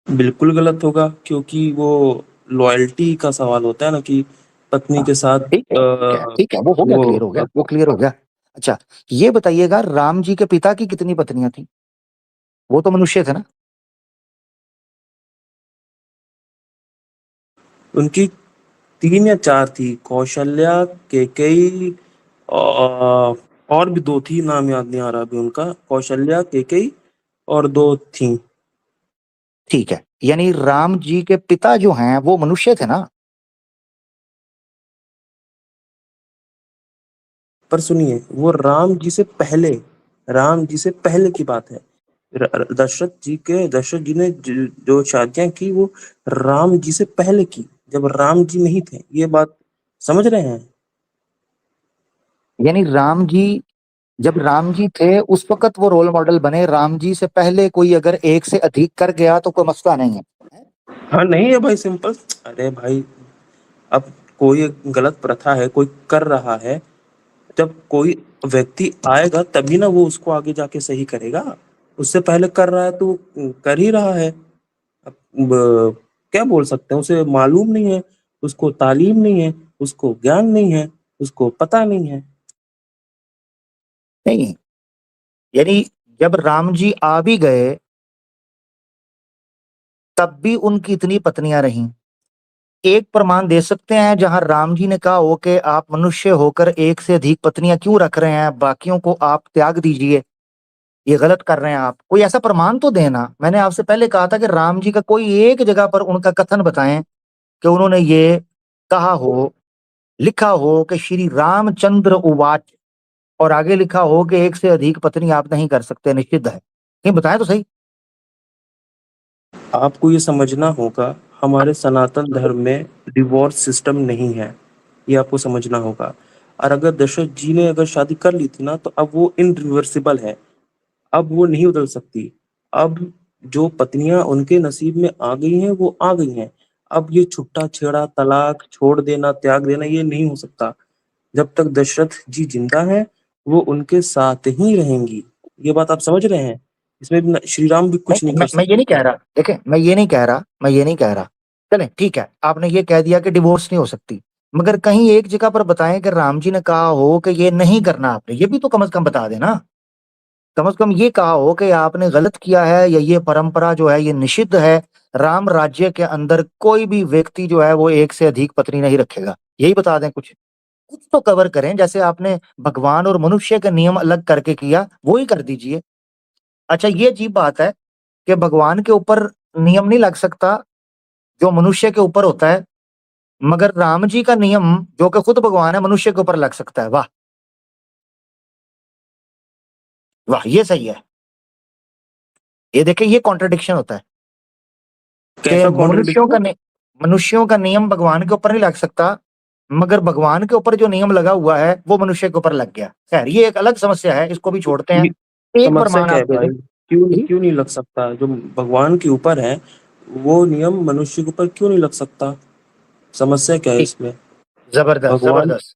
बिल्कुल गलत होगा, क्योंकि वो लॉयल्टी का सवाल होता है ना, कि पत्नी हाँ, के साथ ठीक है, ठीक है, ठीक है, वो हो गया, वो क्लियर हो गया, वो क्लियर हो गया। अच्छा, ये बताइएगा, राम जी के पिता की कितनी पत्नियां थी? वो तो मनुष्य थे ना? उनकी 3 या 4 थी, कौशल्या, केकई, और भी 2 थी, नाम याद नहीं आ रहा अभी उनका। कौशल्या, केकई और 2 थी। ठीक है, यानी राम जी के पिता जो हैं वो मनुष्य थे ना? पर सुनिए, वो राम जी से पहले की बात है। दशरथ जी ने जो शादियां की, वो राम जी से पहले की, जब राम जी नहीं थे। ये बात समझ रहे हैं? यानी जब राम जी थे उस वक्त वो रोल मॉडल बने, राम जी से पहले कोई अगर एक से अधिक कर गया तो कोई मसला नहीं है। हाँ, नहीं है भाई, सिंपल। अरे भाई, अब कोई एक गलत प्रथा है, कोई कर रहा है, जब कोई व्यक्ति आएगा तभी ना वो उसको आगे जाके सही करेगा। उससे पहले कर रहा है तो वो कर ही रहा है। अब क्या बोल सकते हैं, उसे मालूम नहीं है, उसको तालीम नहीं है, उसको ज्ञान नहीं है, उसको पता नहीं है। नहीं, यानी जब राम जी आ भी गए तब भी उनकी इतनी पत्नियां रहीं। एक प्रमाण दे सकते हैं जहां राम जी ने कहा हो कि आप मनुष्य होकर एक से अधिक पत्नियां क्यों रख रहे हैं, बाकियों को आप त्याग दीजिए, ये गलत कर रहे हैं आप? कोई ऐसा प्रमाण तो देना। मैंने आपसे पहले कहा था कि राम जी का कोई एक जगह पर उनका कथन बताएं कि उन्होंने ये कहा हो, लिखा हो कि श्री रामचंद्र उवाच, और आगे लिखा हो कि एक से अधिक पत्नी आप नहीं कर सकते, निषिद्ध है। कहीं बताएं तो सही। आपको ये समझना होगा, हमारे सनातन धर्म में डिवोर्स सिस्टम नहीं है। ये आपको समझना होगा। और अगर दशरथ जी ने अगर शादी कर ली थी ना, तो अब वो इनरिवर्सिबल है। अब वो नहीं बदल सकती। अब जो पत्नियां उनके नसीब में आ गई हैं, वो आ गई हैं। अब ये छुट्टा छेड़ा, तलाक, छोड़ देना, त्याग देना, ये नहीं हो सकता। जब तक दशरथ जी जिंदा हैं, वो उनके साथ ही रहेंगी। ये बात आप समझ रहे हैं? इसमें श्री राम भी कुछ नहीं नहीं, कर मैं ये सकते। नहीं कह रहा, देखें, मैं ये नहीं कह रहा। चलें ठीक है, आपने ये कह दिया कि डिवोर्स नहीं हो सकती, मगर कहीं एक जगह पर बताएं कि राम जी ने कहा हो कि ये नहीं करना आपने, ये भी तो कम से कम बता देना। कम से कम ये कहा हो कि आपने गलत किया है, या ये परंपरा जो है ये निषिद्ध है। राम राज्य के अंदर कोई भी व्यक्ति जो है वो एक से अधिक पत्नी नहीं रखेगा, यही बता दें। कुछ कुछ तो कवर करें, जैसे आपने भगवान और मनुष्य का नियम अलग करके किया, वो ही कर दीजिए। अच्छा, ये अजीब बात है कि भगवान के ऊपर नियम नहीं लग सकता जो मनुष्य के ऊपर होता है, मगर राम जी का नियम जो कि खुद भगवान है मनुष्य के ऊपर लग सकता है। वाह वाह, ये सही है। ये देखिए, ये कॉन्ट्रडिक्शन होता है कि कैसा कॉन्ट्रडिक्शन? मनुष्यों का नियम भगवान के ऊपर नहीं लग सकता, मगर भगवान के ऊपर जो नियम लगा हुआ है वो मनुष्य के ऊपर लग गया। खैर, ये एक अलग समस्या है, इसको भी छोड़ते हैं। एक समस्या प्रमाण क्या आप है दे भाई? दें। क्यों जी, क्यों नहीं लग सकता? जो भगवान के ऊपर है वो नियम मनुष्य के ऊपर क्यों नहीं लग सकता? समस्या क्या है ठीक, इसमें? जबरदस्त भगवान जबरदस्त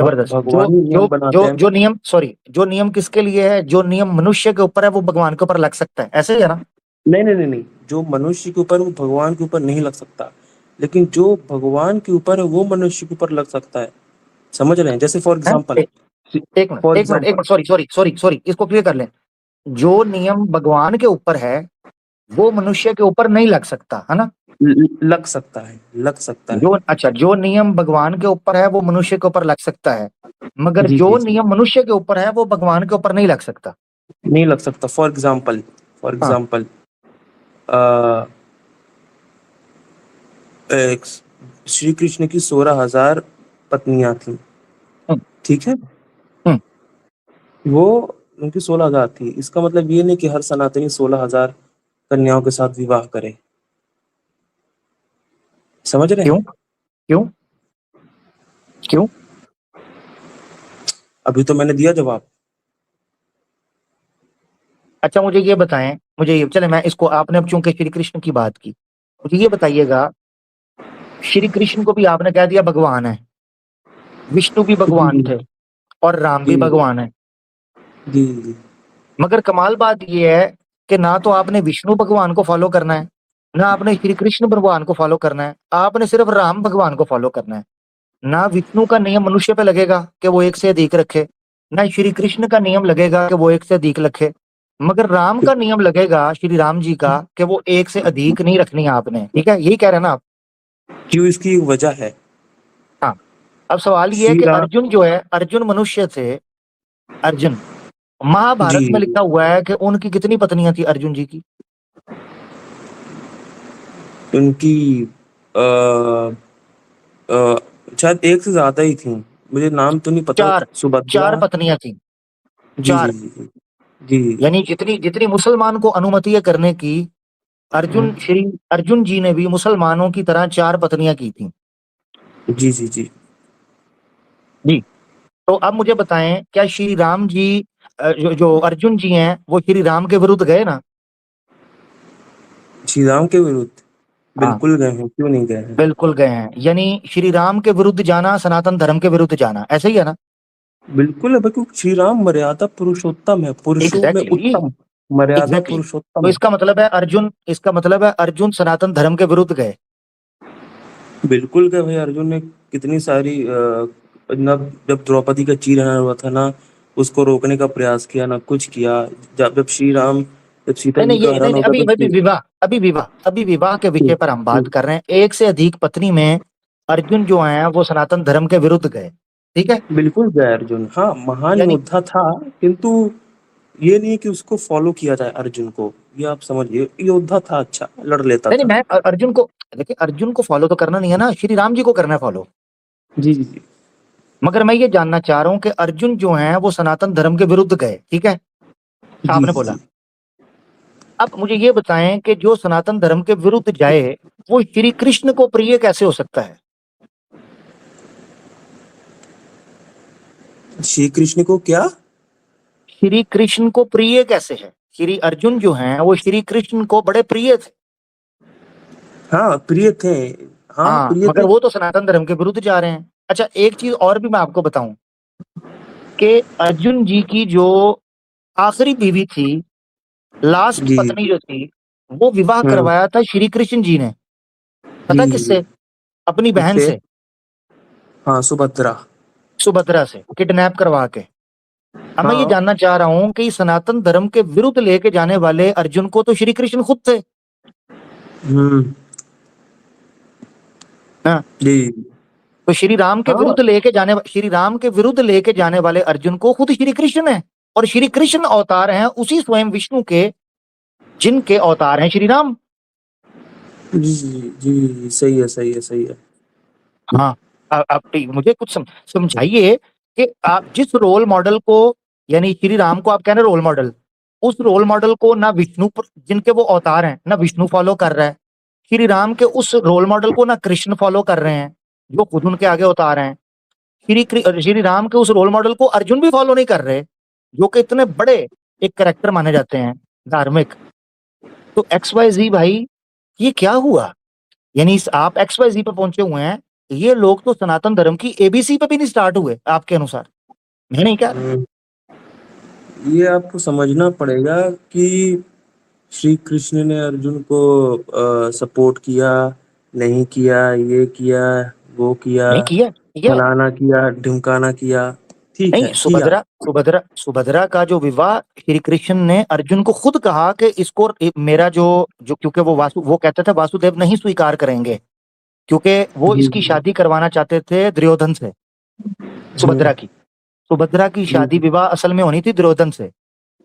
जबरदस्त। जो भगवान ही जो नियम बनाते जो हैं। जो नियम, सॉरी, जो नियम किसके लिए है? जो नियम मनुष्य के ऊपर है वो भगवान के ऊपर लग सकता है, ऐसे ही है ना? नहीं नहीं नहीं नहीं, जो मनुष्य के ऊपर वो भगवान के ऊपर नहीं लग सकता, लेकिन जो भगवान के ऊपर है वो मनुष्य के ऊपर लग सकता है। समझ रहे हैं? जैसे फॉर हैं? एग्जाम्पल, एक मिनट फॉर एक मिनट एक example minute, sorry sorry sorry sorry, इसको क्लियर कर लें। जो नियम भगवान के ऊपर है वो मनुष्य के ऊपर नहीं लग सकता, है ना? लग सकता है, लग सकता है। जो नियम भगवान के ऊपर है वो मनुष्य के ऊपर लग सकता है, मगर जी जो जी जी, नियम मनुष्य के ऊपर है वो भगवान के ऊपर नहीं लग सकता। नहीं लग सकता। फॉर एग्जाम्पल, फॉर हाँ, एग्जाम्पल श्री कृष्ण की 16,000 पत्नियां थी, हम्म, ठीक है? हम्म। वो उनकी 16,000 थी, इसका मतलब ये नहीं कि हर सनातनी 16,000 कन्याओं के साथ विवाह करे। समझ रहे क्यों? हैं? क्यों? क्यों? अभी तो मैंने दिया जवाब। अच्छा, मुझे ये बताएं, चले, मैं इसको, आपने अब चूंकि श्री कृष्ण की बात की, मुझे ये बताइएगा, श्री कृष्ण को भी आपने कह दिया भगवान है, विष्णु भी भगवान जी थे और राम भी जी भगवान है, जी जी। मगर कमाल बात यह है कि ना तो आपने विष्णु भगवान को फॉलो करना है, ना आपने श्री कृष्ण भगवान को फॉलो करना है, आपने सिर्फ राम भगवान को फॉलो करना है। ना विष्णु का नियम मनुष्य पे लगेगा कि वो एक से अधिक रखे, ना श्री कृष्ण का नियम लगेगा कि वो एक से अधिक रखे, मगर राम का नियम लगेगा, श्री राम जी का, कि वो एक से अधिक नहीं रखनी है आपने। ठीक है, यही कह रहे हैं ना आप? क्यों? इसकी एक वजह है। हाँ। अब सवाल ये है श्री कि राम। अर्जुन जो है, अर्जुन मनुष्य थे। अर्जुन, जी, महाभारत में लिखा हुआ है कि उनकी कितनी पत्नियां थी अर्जुन जी की? उनकी अ, अ, शायद एक से ज्यादा ही थी, मुझे नाम तो नहीं पता। चार। सुभद्रा। चार पत्नियां थी। जी जी चार। जी जी जी यानी जितनी जितनी मुसलमान को अनुमति है करने की, श्री अर्जुन जी ने भी मुसलमानों की तरह चार पत्नियां की थी। जी जी जी। जी। तो अब मुझे बताएं, क्या श्री राम जी, जो अर्जुन जी हैं, वो श्री राम के विरुद्ध गए ना? श्री राम के विरुद्ध हाँ, बिल्कुल गए हैं, क्यों नहीं गए हैं? बिल्कुल गए हैं। यानी श्री राम के विरुद्ध जाना सनातन धर्म के विरुद्ध जाना, ऐसे ही है ना? बिल्कुल है भाई, क्योंकि श्री राम मर्यादा पुरुषोत्तम है, पुरुषों में एग्जैक्टली, उत्तम। मर्यादा एग्जैक्टली। तो पुरुषोत्तम है। इसका मतलब है अर्जुन सनातन धर्म के विरुद्ध गए। बिल्कुल गए भाई। अर्जुन ने कितनी सारी जब द्रौपदी का चीरहरण हुआ था ना, उसको रोकने का प्रयास किया, ना कुछ किया। जब श्री राम, जब सीता नहीं जी नहीं, का ये नहीं हरण नहीं, होता तो अभी विवाह के विषय पर हम बात कर रहे हैं। एक से अधिक पत्नी में अर्जुन जो है वो सनातन धर्म के विरुद्ध गए। ठीक है। बिल्कुल गए अर्जुन। हाँ, महान यानी योद्धा था, किंतु ये नहीं है कि उसको फॉलो किया जाए अर्जुन को। ये आप समझिए, योद्धा था, अच्छा लड़ लेता नहीं नहीं, था। मैं अर्जुन को, देखिए, अर्जुन को फॉलो तो करना नहीं है ना, श्री राम जी को करना है फॉलो। जी जी जी मगर मैं ये जानना चाह रहा हूं कि अर्जुन जो है वो सनातन धर्म के विरुद्ध गए। ठीक है, जी आपने जी बोला। जी। अब मुझे ये बताएं कि जो सनातन धर्म के विरुद्ध जाए वो श्री कृष्ण को प्रिय कैसे हो सकता है? श्री कृष्ण को क्या? श्री कृष्ण को प्रिय कैसे है? श्री अर्जुन जो हैं वो श्री कृष्ण को बड़े प्रिय थे। हाँ, प्रिय थे। हाँ, हाँ, प्रिय मगर थे। वो तो सनातन धर्म के विरुद्ध जा रहे हैं। अच्छा, एक चीज और भी मैं आपको बताऊं कि अर्जुन जी की जो आखिरी बीवी थी, लास्ट जी पत्नी जो थी, वो विवाह हम्म करवाया था श्री कृष्ण जी ने। जी पता जी जी। किससे? अपनी बहन इससे, से, हाँ, सुभद्रा। सुभद्रा से, किडनैप करवा के। अब मैं ये हाँ। जानना चाह रहा हूं कि सनातन धर्म के विरुद्ध लेके जाने वाले अर्जुन को तो श्री कृष्ण खुद थे। हम्म। हाँ, जी। तो हाँ, श्री राम के विरुद्ध लेके जाने वाले अर्जुन को खुद श्री कृष्ण है, और श्री कृष्ण अवतार हैं उसी स्वयं विष्णु के, जिनके अवतार हैं श्री राम। जी जी जी, सही है सही है सही है। हाँ, अब मुझे कुछ समझाइए कि आप जिस रोल मॉडल को, यानी श्री राम को आप कह रहे हैं रोल मॉडल, उस रोल मॉडल को ना विष्णु जिनके वो अवतार हैं ना विष्णु फॉलो कर रहा है, श्री राम के उस रोल मॉडल को ना कृष्ण फॉलो कर रहे हैं जो खुद उनके आगे अवतार हैं, श्री राम के उस रोल मॉडल को अर्जुन भी फॉलो नहीं कर रहे जो कि इतने बड़े एक कैरेक्टर माने जाते हैं धार्मिक। तो एक्स वाई जी भाई, ये क्या हुआ? यानी आप एक्स वाई जी पे पहुंचे हुए हैं, ये लोग तो सनातन धर्म की एबीसी पे भी नहीं स्टार्ट हुए आपके अनुसार। मैं नहीं कह रहा। ये आपको समझना पड़ेगा कि श्री कृष्ण ने अर्जुन को सपोर्ट किया, नहीं किया, ये किया, वो किया, नहीं किया, किया। फलाना किया, ढिमकाना किया। ठीक नहीं, है, किया। सुभद्रा का जो विवाह श्री कृष्ण ने अर्जुन को खुद कहा कि इसको मेरा जो जो क्योंकि वो कहते थे वासुदेव नहीं स्वीकार करेंगे, क्योंकि वो जी, इसकी शादी करवाना चाहते थे दुर्योधन से, जी, सुभद्रा की जी, शादी विवाह असल में होनी थी दुर्योधन से।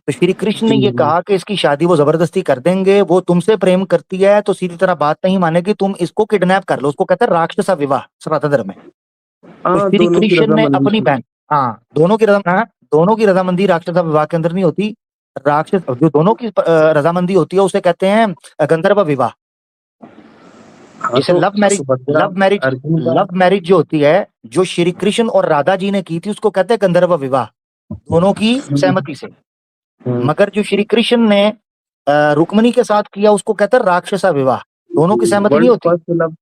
तो श्री कृष्ण ने जी, ये जी। कहा कि इसकी शादी वो जबरदस्ती कर देंगे, वो तुमसे प्रेम करती है तो सीधी तरह बात नहीं मानेगी, तुम इसको किडनैप कर लो, उसको कहते हैं राक्षसा विवाह सनातन धर्म में। तो हाँ, श्री दोनों की कृष्ण ने रजामंदी अपनी थी। बहन, हाँ दोनों की रजामंदी राक्षसा विवाह के अंदर नहीं होती। राक्षस जो दोनों की रजामंदी होती है उसे कहते हैं गंधर्व विवाह। हाँ, जैसे तो love marriage, Subhadra love marriage Arjun का। लव मैरिज जो होती है, जो श्री कृष्ण और राधा जी ने की थी, उसको कहते हैं गंधर्व विवाह, दोनों की सहमति से। हम्म, मगर जो श्री कृष्ण ने रुक्मिणी के साथ किया उसको कहते हैं राक्षसा विवाह, दोनों की सहमति नहीं वर्ल्ड होती। First love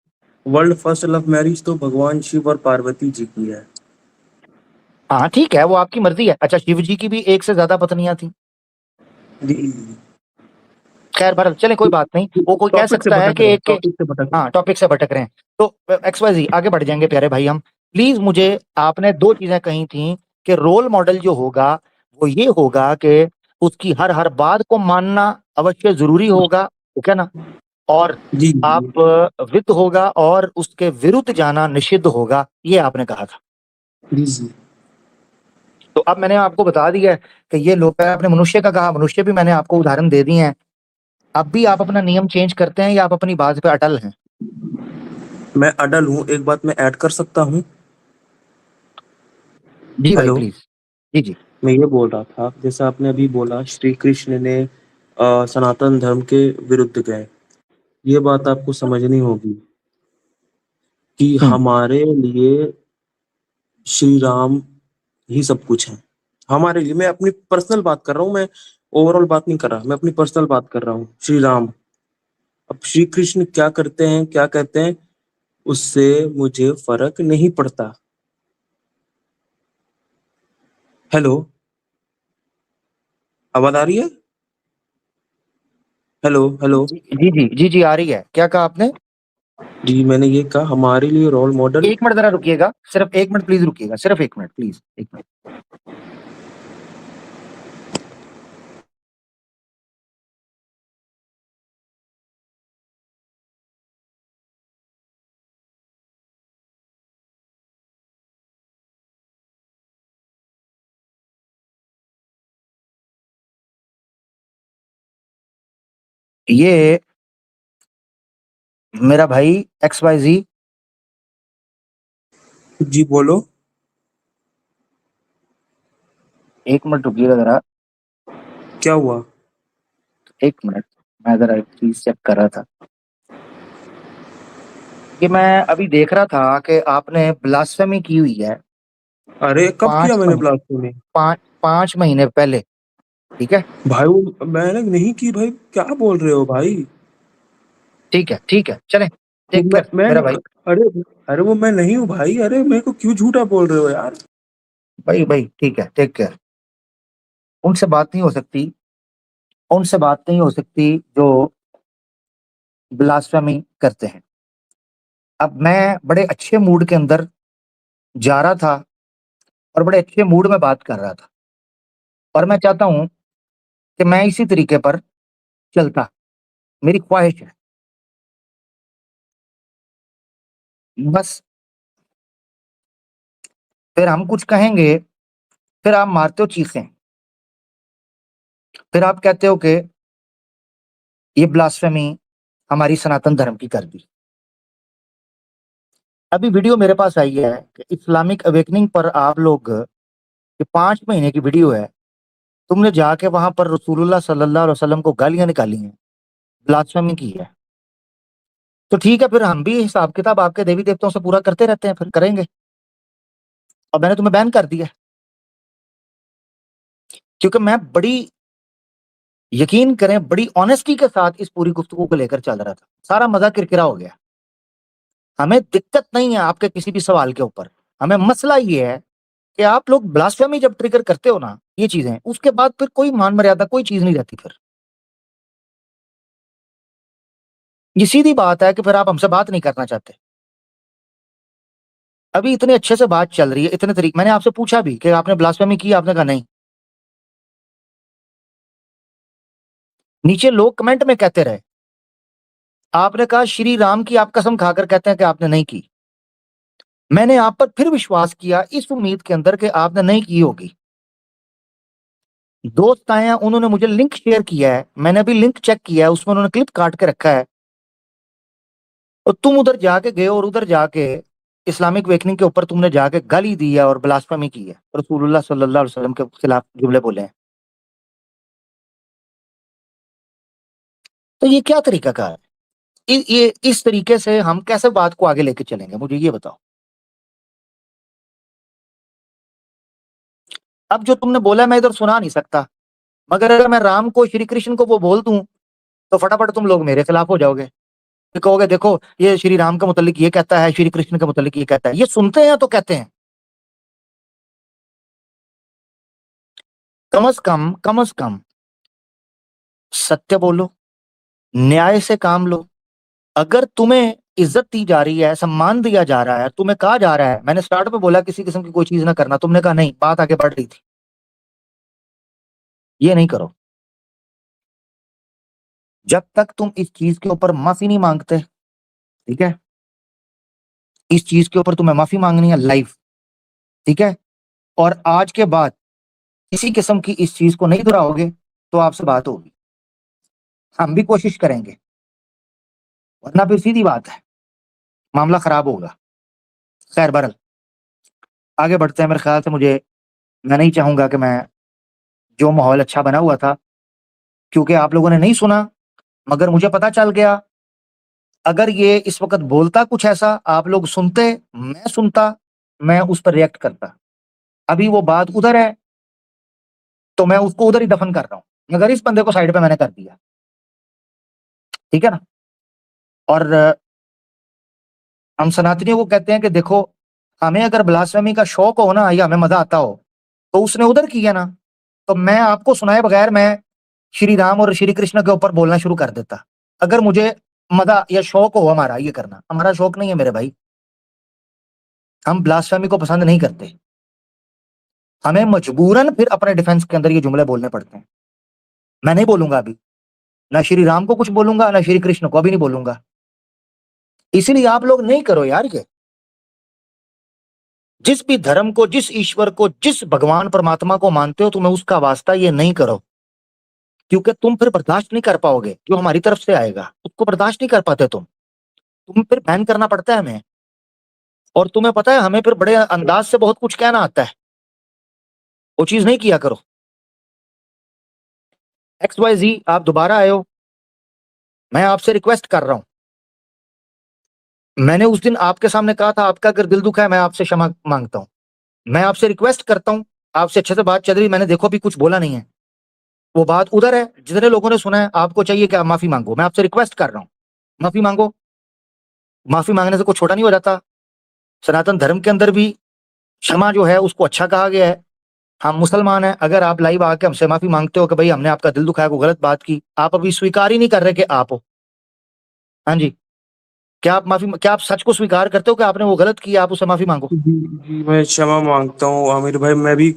world first love marriage तो भगवान शिव और पार्वती जी की है। हाँ ठीक है, वो आपकी मर्जी है। अच्छा, शिव जी की भी एक से ज्यादा पत्नियां थी। जी। खैर भरत, चले कोई बात नहीं, वो कोई कह टॉपिक से सकता है भटक कि रहे हैं, एक के, टॉपिक से भटक रहे हाँ टॉपिक से भटक रहे हैं। तो एक्स वाई जी आगे बढ़ जाएंगे प्यारे भाई हम। प्लीज मुझे, आपने दो चीजें कही थी कि रोल मॉडल जो होगा वो ये होगा कि उसकी हर हर बात को मानना अवश्य जरूरी होगा, ठीक है ना, और हैं। जी, जी, आप विद होगा और उसके विरुद्ध जाना निषिद्ध होगा, ये आपने कहा था। जी, जी। तो अब मैंने आपको बता दिया है कि ये लोग, आपने मनुष्य का कहा, मनुष्य भी मैंने आपको उदाहरण दे दिए हैं। अब भी आप अपना नियम चेंज करते हैं या आप अपनी बात पे अटल हैं? मैं अडल हूँ, एक बात मैं ऐड कर सकता हूँ। जी भाई हेलो। प्लीज। जी जी। मैं ये बोल रहा था, जैसा आपने अभी बोला श्री कृष्ण ने सनातन धर्म के विरुद्ध गए। ये बात आपको समझनी होगी कि हम्म। हमारे लिए श्री राम ही सब कुछ है। हमारे लिए, मैं अपनी पर्सनल बात कर रहा हूँ, मैं ओवरऑल बात नहीं कर रहा, मैं अपनी पर्सनल बात कर रहा हूँ। श्री राम, अब श्री कृष्ण क्या करते हैं, क्या कहते हैं, उससे मुझे फर्क नहीं पड़ता। हेलो, आवाज आ रही है? Hello, hello. जी जी जी जी जी, आ रही है। क्या कहा आपने? जी, मैंने ये कहा हमारे लिए रोल मॉडल। एक मिनट जरा रुकिएगा, सिर्फ एक मिनट प्लीज रुकिएगा, सिर्फ एक मिनट प्लीज, एक मिनट। ये मेरा भाई एक्स वाई जी, जी, बोलो। एक मिनट रुकिएगा जरा, क्या हुआ? एक मिनट, मैं जरा एक चीज चेक कर रहा था कि मैं अभी देख रहा था कि आपने ब्लास्फेमी की हुई है अरे कब किया पांच मैंने महीने ब्लास्फेमी? पांच महीने पहले, ठीक है। भाई वो मैंने नहीं की भाई, क्या बोल रहे हो भाई? ठीक है चलें, वो टेक मैं केयर मैं मेरा भाई। अरे अरे वो मैं नहीं हूँ भाई, अरे मेरे को क्यों झूठा बोल रहे हो यार? भाई भाई ठीक है, टेक केयर। उनसे बात नहीं हो सकती, उनसे बात नहीं हो सकती जो ब्लास्फेमी करते हैं। अब मैं बड़े अच्छे मूड के अंदर जा रहा था और बड़े अच्छे मूड में बात कर रहा था, और मैं चाहता हूं कि मैं इसी तरीके पर चलता, मेरी ख्वाहिश है। बस फिर हम कुछ कहेंगे, फिर आप मारते हो चीखें, फिर आप कहते हो कि ये ब्लास्फेमी, हमारी सनातन धर्म की कर दी। अभी वीडियो मेरे पास आई है कि इस्लामिक अवेकनिंग पर आप लोग, ये 5 महीने की वीडियो है, तुमने जाके वहां पर रसूलुल्लाह सल्लल्लाहु अलैहि वसल्लम को गालियां निकाली हैं, ब्लास्फेमी की है। तो ठीक है, फिर हम भी हिसाब किताब आपके देवी देवताओं से पूरा करते रहते हैं, फिर करेंगे। और मैंने तुम्हें बैन कर दिया क्योंकि मैं बड़ी, यकीन करें, बड़ी ऑनेस्टी के साथ इस पूरी गुफ्तगू को लेकर चल रहा था। सारा मजा किरकिरा हो गया। हमें दिक्कत नहीं है आपके किसी भी सवाल के ऊपर, हमें मसला ये है कि आप लोग ब्लास्फेमी जब ट्रिगर करते हो ना, ये चीजें, उसके बाद फिर कोई मान मर्यादा, कोई चीज नहीं रहती। फिर ये सीधी बात है कि फिर आप हमसे बात नहीं करना चाहते। अभी इतने अच्छे से बात चल रही है, इतने तरीके, मैंने आपसे पूछा भी कि आपने ब्लास्फेमी की, आपने कहा नहीं। नीचे लोग कमेंट में कहते रहे, आपने कहा श्री राम की आप कसम खाकर कहते हैं कि आपने नहीं की। मैंने आप पर फिर विश्वास किया इस उम्मीद के अंदर कि आपने नहीं की होगी। दोस्त आए हैं, उन्होंने मुझे लिंक शेयर किया है, मैंने अभी लिंक चेक किया है, उसमें उन्होंने क्लिप काट के रखा है। और तुम उधर जाके गए और उधर जाके इस्लामिक वेकनिंग के ऊपर तुमने जाके गाली दी है और ब्लास्फेमी की है, रसूलुल्लाह सल्लल्लाहु अलैहि वसल्लम के खिलाफ जुमले बोले हैं। तो ये क्या तरीका का है? ये इस तरीके से हम कैसे बात को आगे लेके चलेंगे, मुझे ये बताओ। अब जो तुमने बोला मैं इधर सुना नहीं सकता, मगर अगर मैं राम को, श्री कृष्ण को वो बोल दूं तो फटाफट तुम लोग मेरे खिलाफ हो जाओगे। फिर कहोगे देखो ये श्री राम के मुतालिक ये कहता है, श्री कृष्ण के मुतालिक ये कहता है। ये सुनते हैं तो कहते हैं। कम से कम सत्य बोलो, न्याय से काम लो। अगर तुम्हें इज्जत दी जा रही है, सम्मान दिया जा रहा है, तुम्हें कहा जा रहा है, मैंने स्टार्ट में बोला किसी किस्म की कोई चीज ना करना, तुमने कहा नहीं, बात आगे बढ़ रही थी, ये नहीं करो। जब तक तुम इस चीज के ऊपर माफी नहीं मांगते, ठीक है, इस चीज के ऊपर तुम्हें माफी मांगनी है लाइव, ठीक है, और आज के बाद किसी किस्म की इस चीज को नहीं दोहराओगे तो आपसे बात होगी, हम भी कोशिश करेंगे, वरना फिर सीधी बात है, मामला खराब होगा। खैर बहरल आगे बढ़ते हैं। मेरे ख्याल से मैं नहीं चाहूंगा कि मैं, जो माहौल अच्छा बना हुआ था, क्योंकि आप लोगों ने नहीं सुना, मगर मुझे पता चल गया, अगर ये इस वक्त बोलता कुछ ऐसा, आप लोग सुनते, मैं सुनता, मैं उस पर रिएक्ट करता। अभी वो बात उधर है तो मैं उसको उधर ही दफन कर रहा हूं, मगर इस बंदे को साइड पे मैंने कर दिया, ठीक है ना। और हम सनातनियों को कहते हैं कि देखो, हमें अगर ब्लास्फेमी का शौक हो ना, या हमें मजा आता हो, तो उसने उधर किया ना, तो मैं आपको सुनाए बगैर मैं श्री राम और श्री कृष्ण के ऊपर बोलना शुरू कर देता, अगर मुझे मजा या शौक हो हमारा ये करना। हमारा शौक नहीं है मेरे भाई, हम ब्लास्फेमी को पसंद नहीं करते, हमें मजबूरन फिर अपने डिफेंस के अंदर ये जुमले बोलने पड़ते हैं। मैं नहीं बोलूंगा अभी, ना श्री राम को कुछ बोलूंगा, ना श्री कृष्ण को, अभी नहीं बोलूंगा। इसीलिए आप लोग नहीं करो यार ये, जिस भी धर्म को, जिस ईश्वर को, जिस भगवान परमात्मा को मानते हो, तुम्हें उसका वास्ता ये नहीं करो, क्योंकि तुम फिर बर्दाश्त नहीं कर पाओगे जो हमारी तरफ से आएगा, उसको बर्दाश्त नहीं कर पाते तुम फिर बैन करना पड़ता है हमें। और तुम्हें पता है हमें फिर बड़े अंदाज से बहुत कुछ कहना आता है, वो चीज नहीं किया करो। XYZ आप दोबारा आए हो, मैं आपसे रिक्वेस्ट कर रहा हूं, मैंने उस दिन आपके सामने कहा था आपका अगर दिल दुखा है मैं आपसे क्षमा मांगता हूं, मैं आपसे रिक्वेस्ट करता हूं, आपसे अच्छे से बात चल रही, मैंने देखो अभी कुछ बोला नहीं है, वो बात उधर है, जितने लोगों ने सुना है, आपको चाहिए कि आप माफी मांगो, मैं आपसे रिक्वेस्ट कर रहा हूं, माफी मांगो। माफी मांगने से कुछ छोटा नहीं हो जाता। सनातन धर्म के अंदर भी क्षमा जो है उसको अच्छा कहा गया है। हम मुसलमान हैं, अगर आप लाइव आके हमसे माफी मांगते हो कि भाई हमने आपका दिल दुखाया, कोई गलत बात की, आप अभी स्वीकार ही नहीं कर रहे कि आप हो। हाँ जी, क्या आप सच को स्वीकार करते हो कि आपने वो गलत किया, आप उससे माफी मांगो। जी जी, मैं क्षमा मांगता हूँ आमिर भाई। मैं भी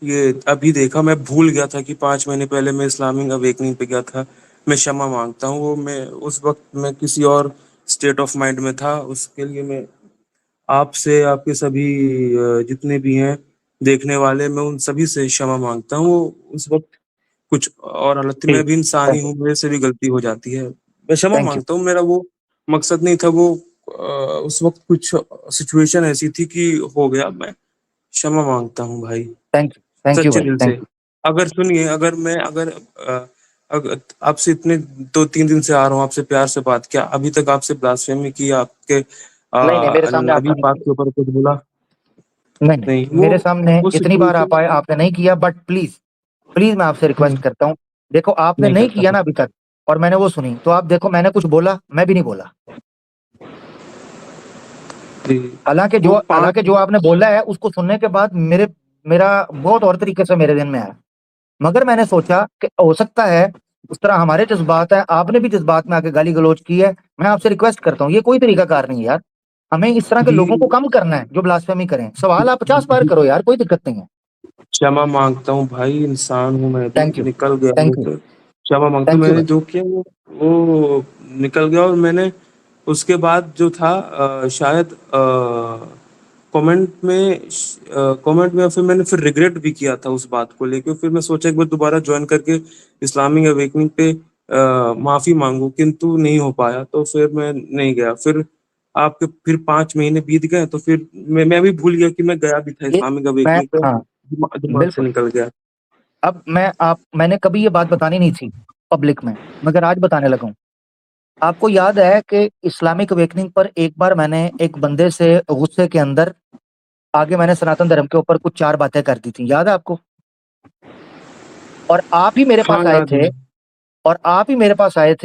ये अभी देखा, मैं भूल गया था कि 5 महीने पहले मैं इस्लामिक अवेकनिंग पे गया था। मैं क्षमा मांगता हूँ, वो मैं उस वक्त मैं किसी और स्टेट ऑफ माइंड में था। उसके लिए मैं आपसे, आपके सभी जितने भी हैं देखने वाले, मैं उन सभी से क्षमा मांगता हूँ। वो उस वक्त कुछ और हालत थी, मैं ठीक, भी इंसान ही थैंक यू। हूँ, मेरे से भी गलती हो जाती है। मैं क्षमा थैंक यू मांगता हूँ, मेरा वो मकसद नहीं था, वो उस वक्त कुछ सिचुएशन ऐसी थी कि हो गया। मैं क्षमा मांगता हूँ भाई, थैंक यू सच्चे भाई, दिल थैंक से। यू। अगर सुनिए, अगर अगर आपसे इतने 2-3 दिन से आ रहा हूँ, आपसे प्यार से बात किया, अभी तक आपसे ब्लास्फेमी की, आपके नहीं नहीं, मेरे सामने नबी आपने नहीं पाक किया। के ऊपर कुछ बोला नहीं नहीं, नहीं, मेरे सामने वो इतनी बार सिचुएशन आपने नहीं किया, बट प्लीज प्लीज मैं आपसे रिक्वेस्ट करता हूँ। देखो, आपने नहीं नहीं करता किया हूँ। ना अभी तक, और मैंने वो सुनी, तो आप देखो, मैंने कुछ बोला? मैं भी नहीं बोला। जी, हालांकि वो 5 जो आपने बोला है, उसको सुनने के बाद मेरा बहुत और तरीके से मेरे दिन में आया। मगर मैंने सोचा कि हो सकता है उस तरह हमारे जज्बात है, आपने भी जज्बात में आके गाली गलौज की है। मैं आपसे रिक्वेस्ट करता हूँ, ये कोई तरीका कार नहीं है यार। हमें इस तरह के जी, लोगों को कम करना है जो ब्लास्फेमी करें। सवाल आप 50 बार जी, करो यार, कोई दिक्कत नहीं है। क्षमा मांगता हूँ भाई, इंसान हूँ मैं भी, थैंक यू, निकल गया थैंक यू, मुझसे। क्षमा मांगता हूँ, थैंक यू मैंने भाई। जो किया वो निकल गया। और मैंने उसके बाद जो था शायद कमेंट में फिर मैंने फिर रिग्रेट भी किया था उस बात को लेके। फिर मैं सोचा एक बार दोबारा ज्वाइन करके इस्लामिक अवेकनिंग पे माफी मांगू, किंतु नहीं हो पाया, तो फिर मैं नहीं गया। फिर आपके फिर 5 महीने बीत गए, तो फिर मैं भी भूल गया कि मैं गया भी था ये इस्लामिक मैं अवेकनिंग पे। हाँ, दिमाग से बिल्कुल। निकल गया। अब मैंने कभी ये बात बतानी नहीं थी पब्लिक में, मगर आज बताने लगा हूँ। आपको याद है कि इस्लामिक अवेकनिंग पर एक बार मैंने एक बंदे से गुस्से के अंदर आगे मैंने सनातन धर्म के ऊपर कुछ 4 बातें कर दी थी, याद है आपको? और आप ही मेरे हाँ, पास आए याद थे,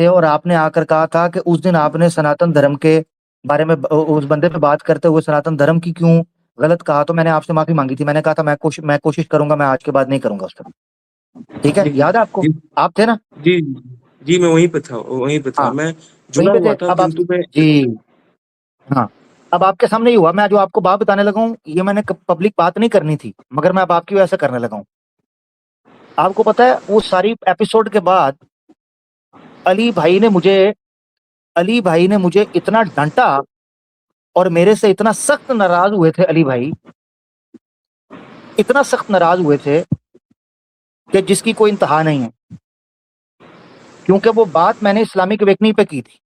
है। और आपने आकर कहा था कि उस दिन आपने सनातन धर्म के बारे में उस बंदे पे बात करते हुए सनातन धर्म की क्यों गलत कहा, तो मैंने आपसे माफी मांगी थी। मैंने कहा था मैं कोशिश करूंगा, मैं आज के बाद नहीं करूंगा उस तरह। ठीक है, जी, याद है आपको? जी, आप थे ना? जी, जी, मैं वहीं पे था, हाँ, मैं वहीं जुड़ा पे थे। हुआ था, अब आप किंतु मैं जी हाँ, अब आपके सामने ही हुआ। मैं जो आपको बात बताने लगा हूँ, ये मैंने पब्लिक बात नहीं करनी थी, मगर मैं अब आपकी वजह से करने लगा हूँ। आपको पता है, वो सारी एपिसोड के बाद अली भाई ने मुझे अली भाई ने मुझे इतना डांटा और मेरे से इतना सख्त नाराज हुए थे अली भाई, इतना सख्त नाराज हुए थे कि जिसकी कोई इंतहा नहीं है। क्योंकि वो बात मैंने इस्लामिक अवेकनिंग पे की थी।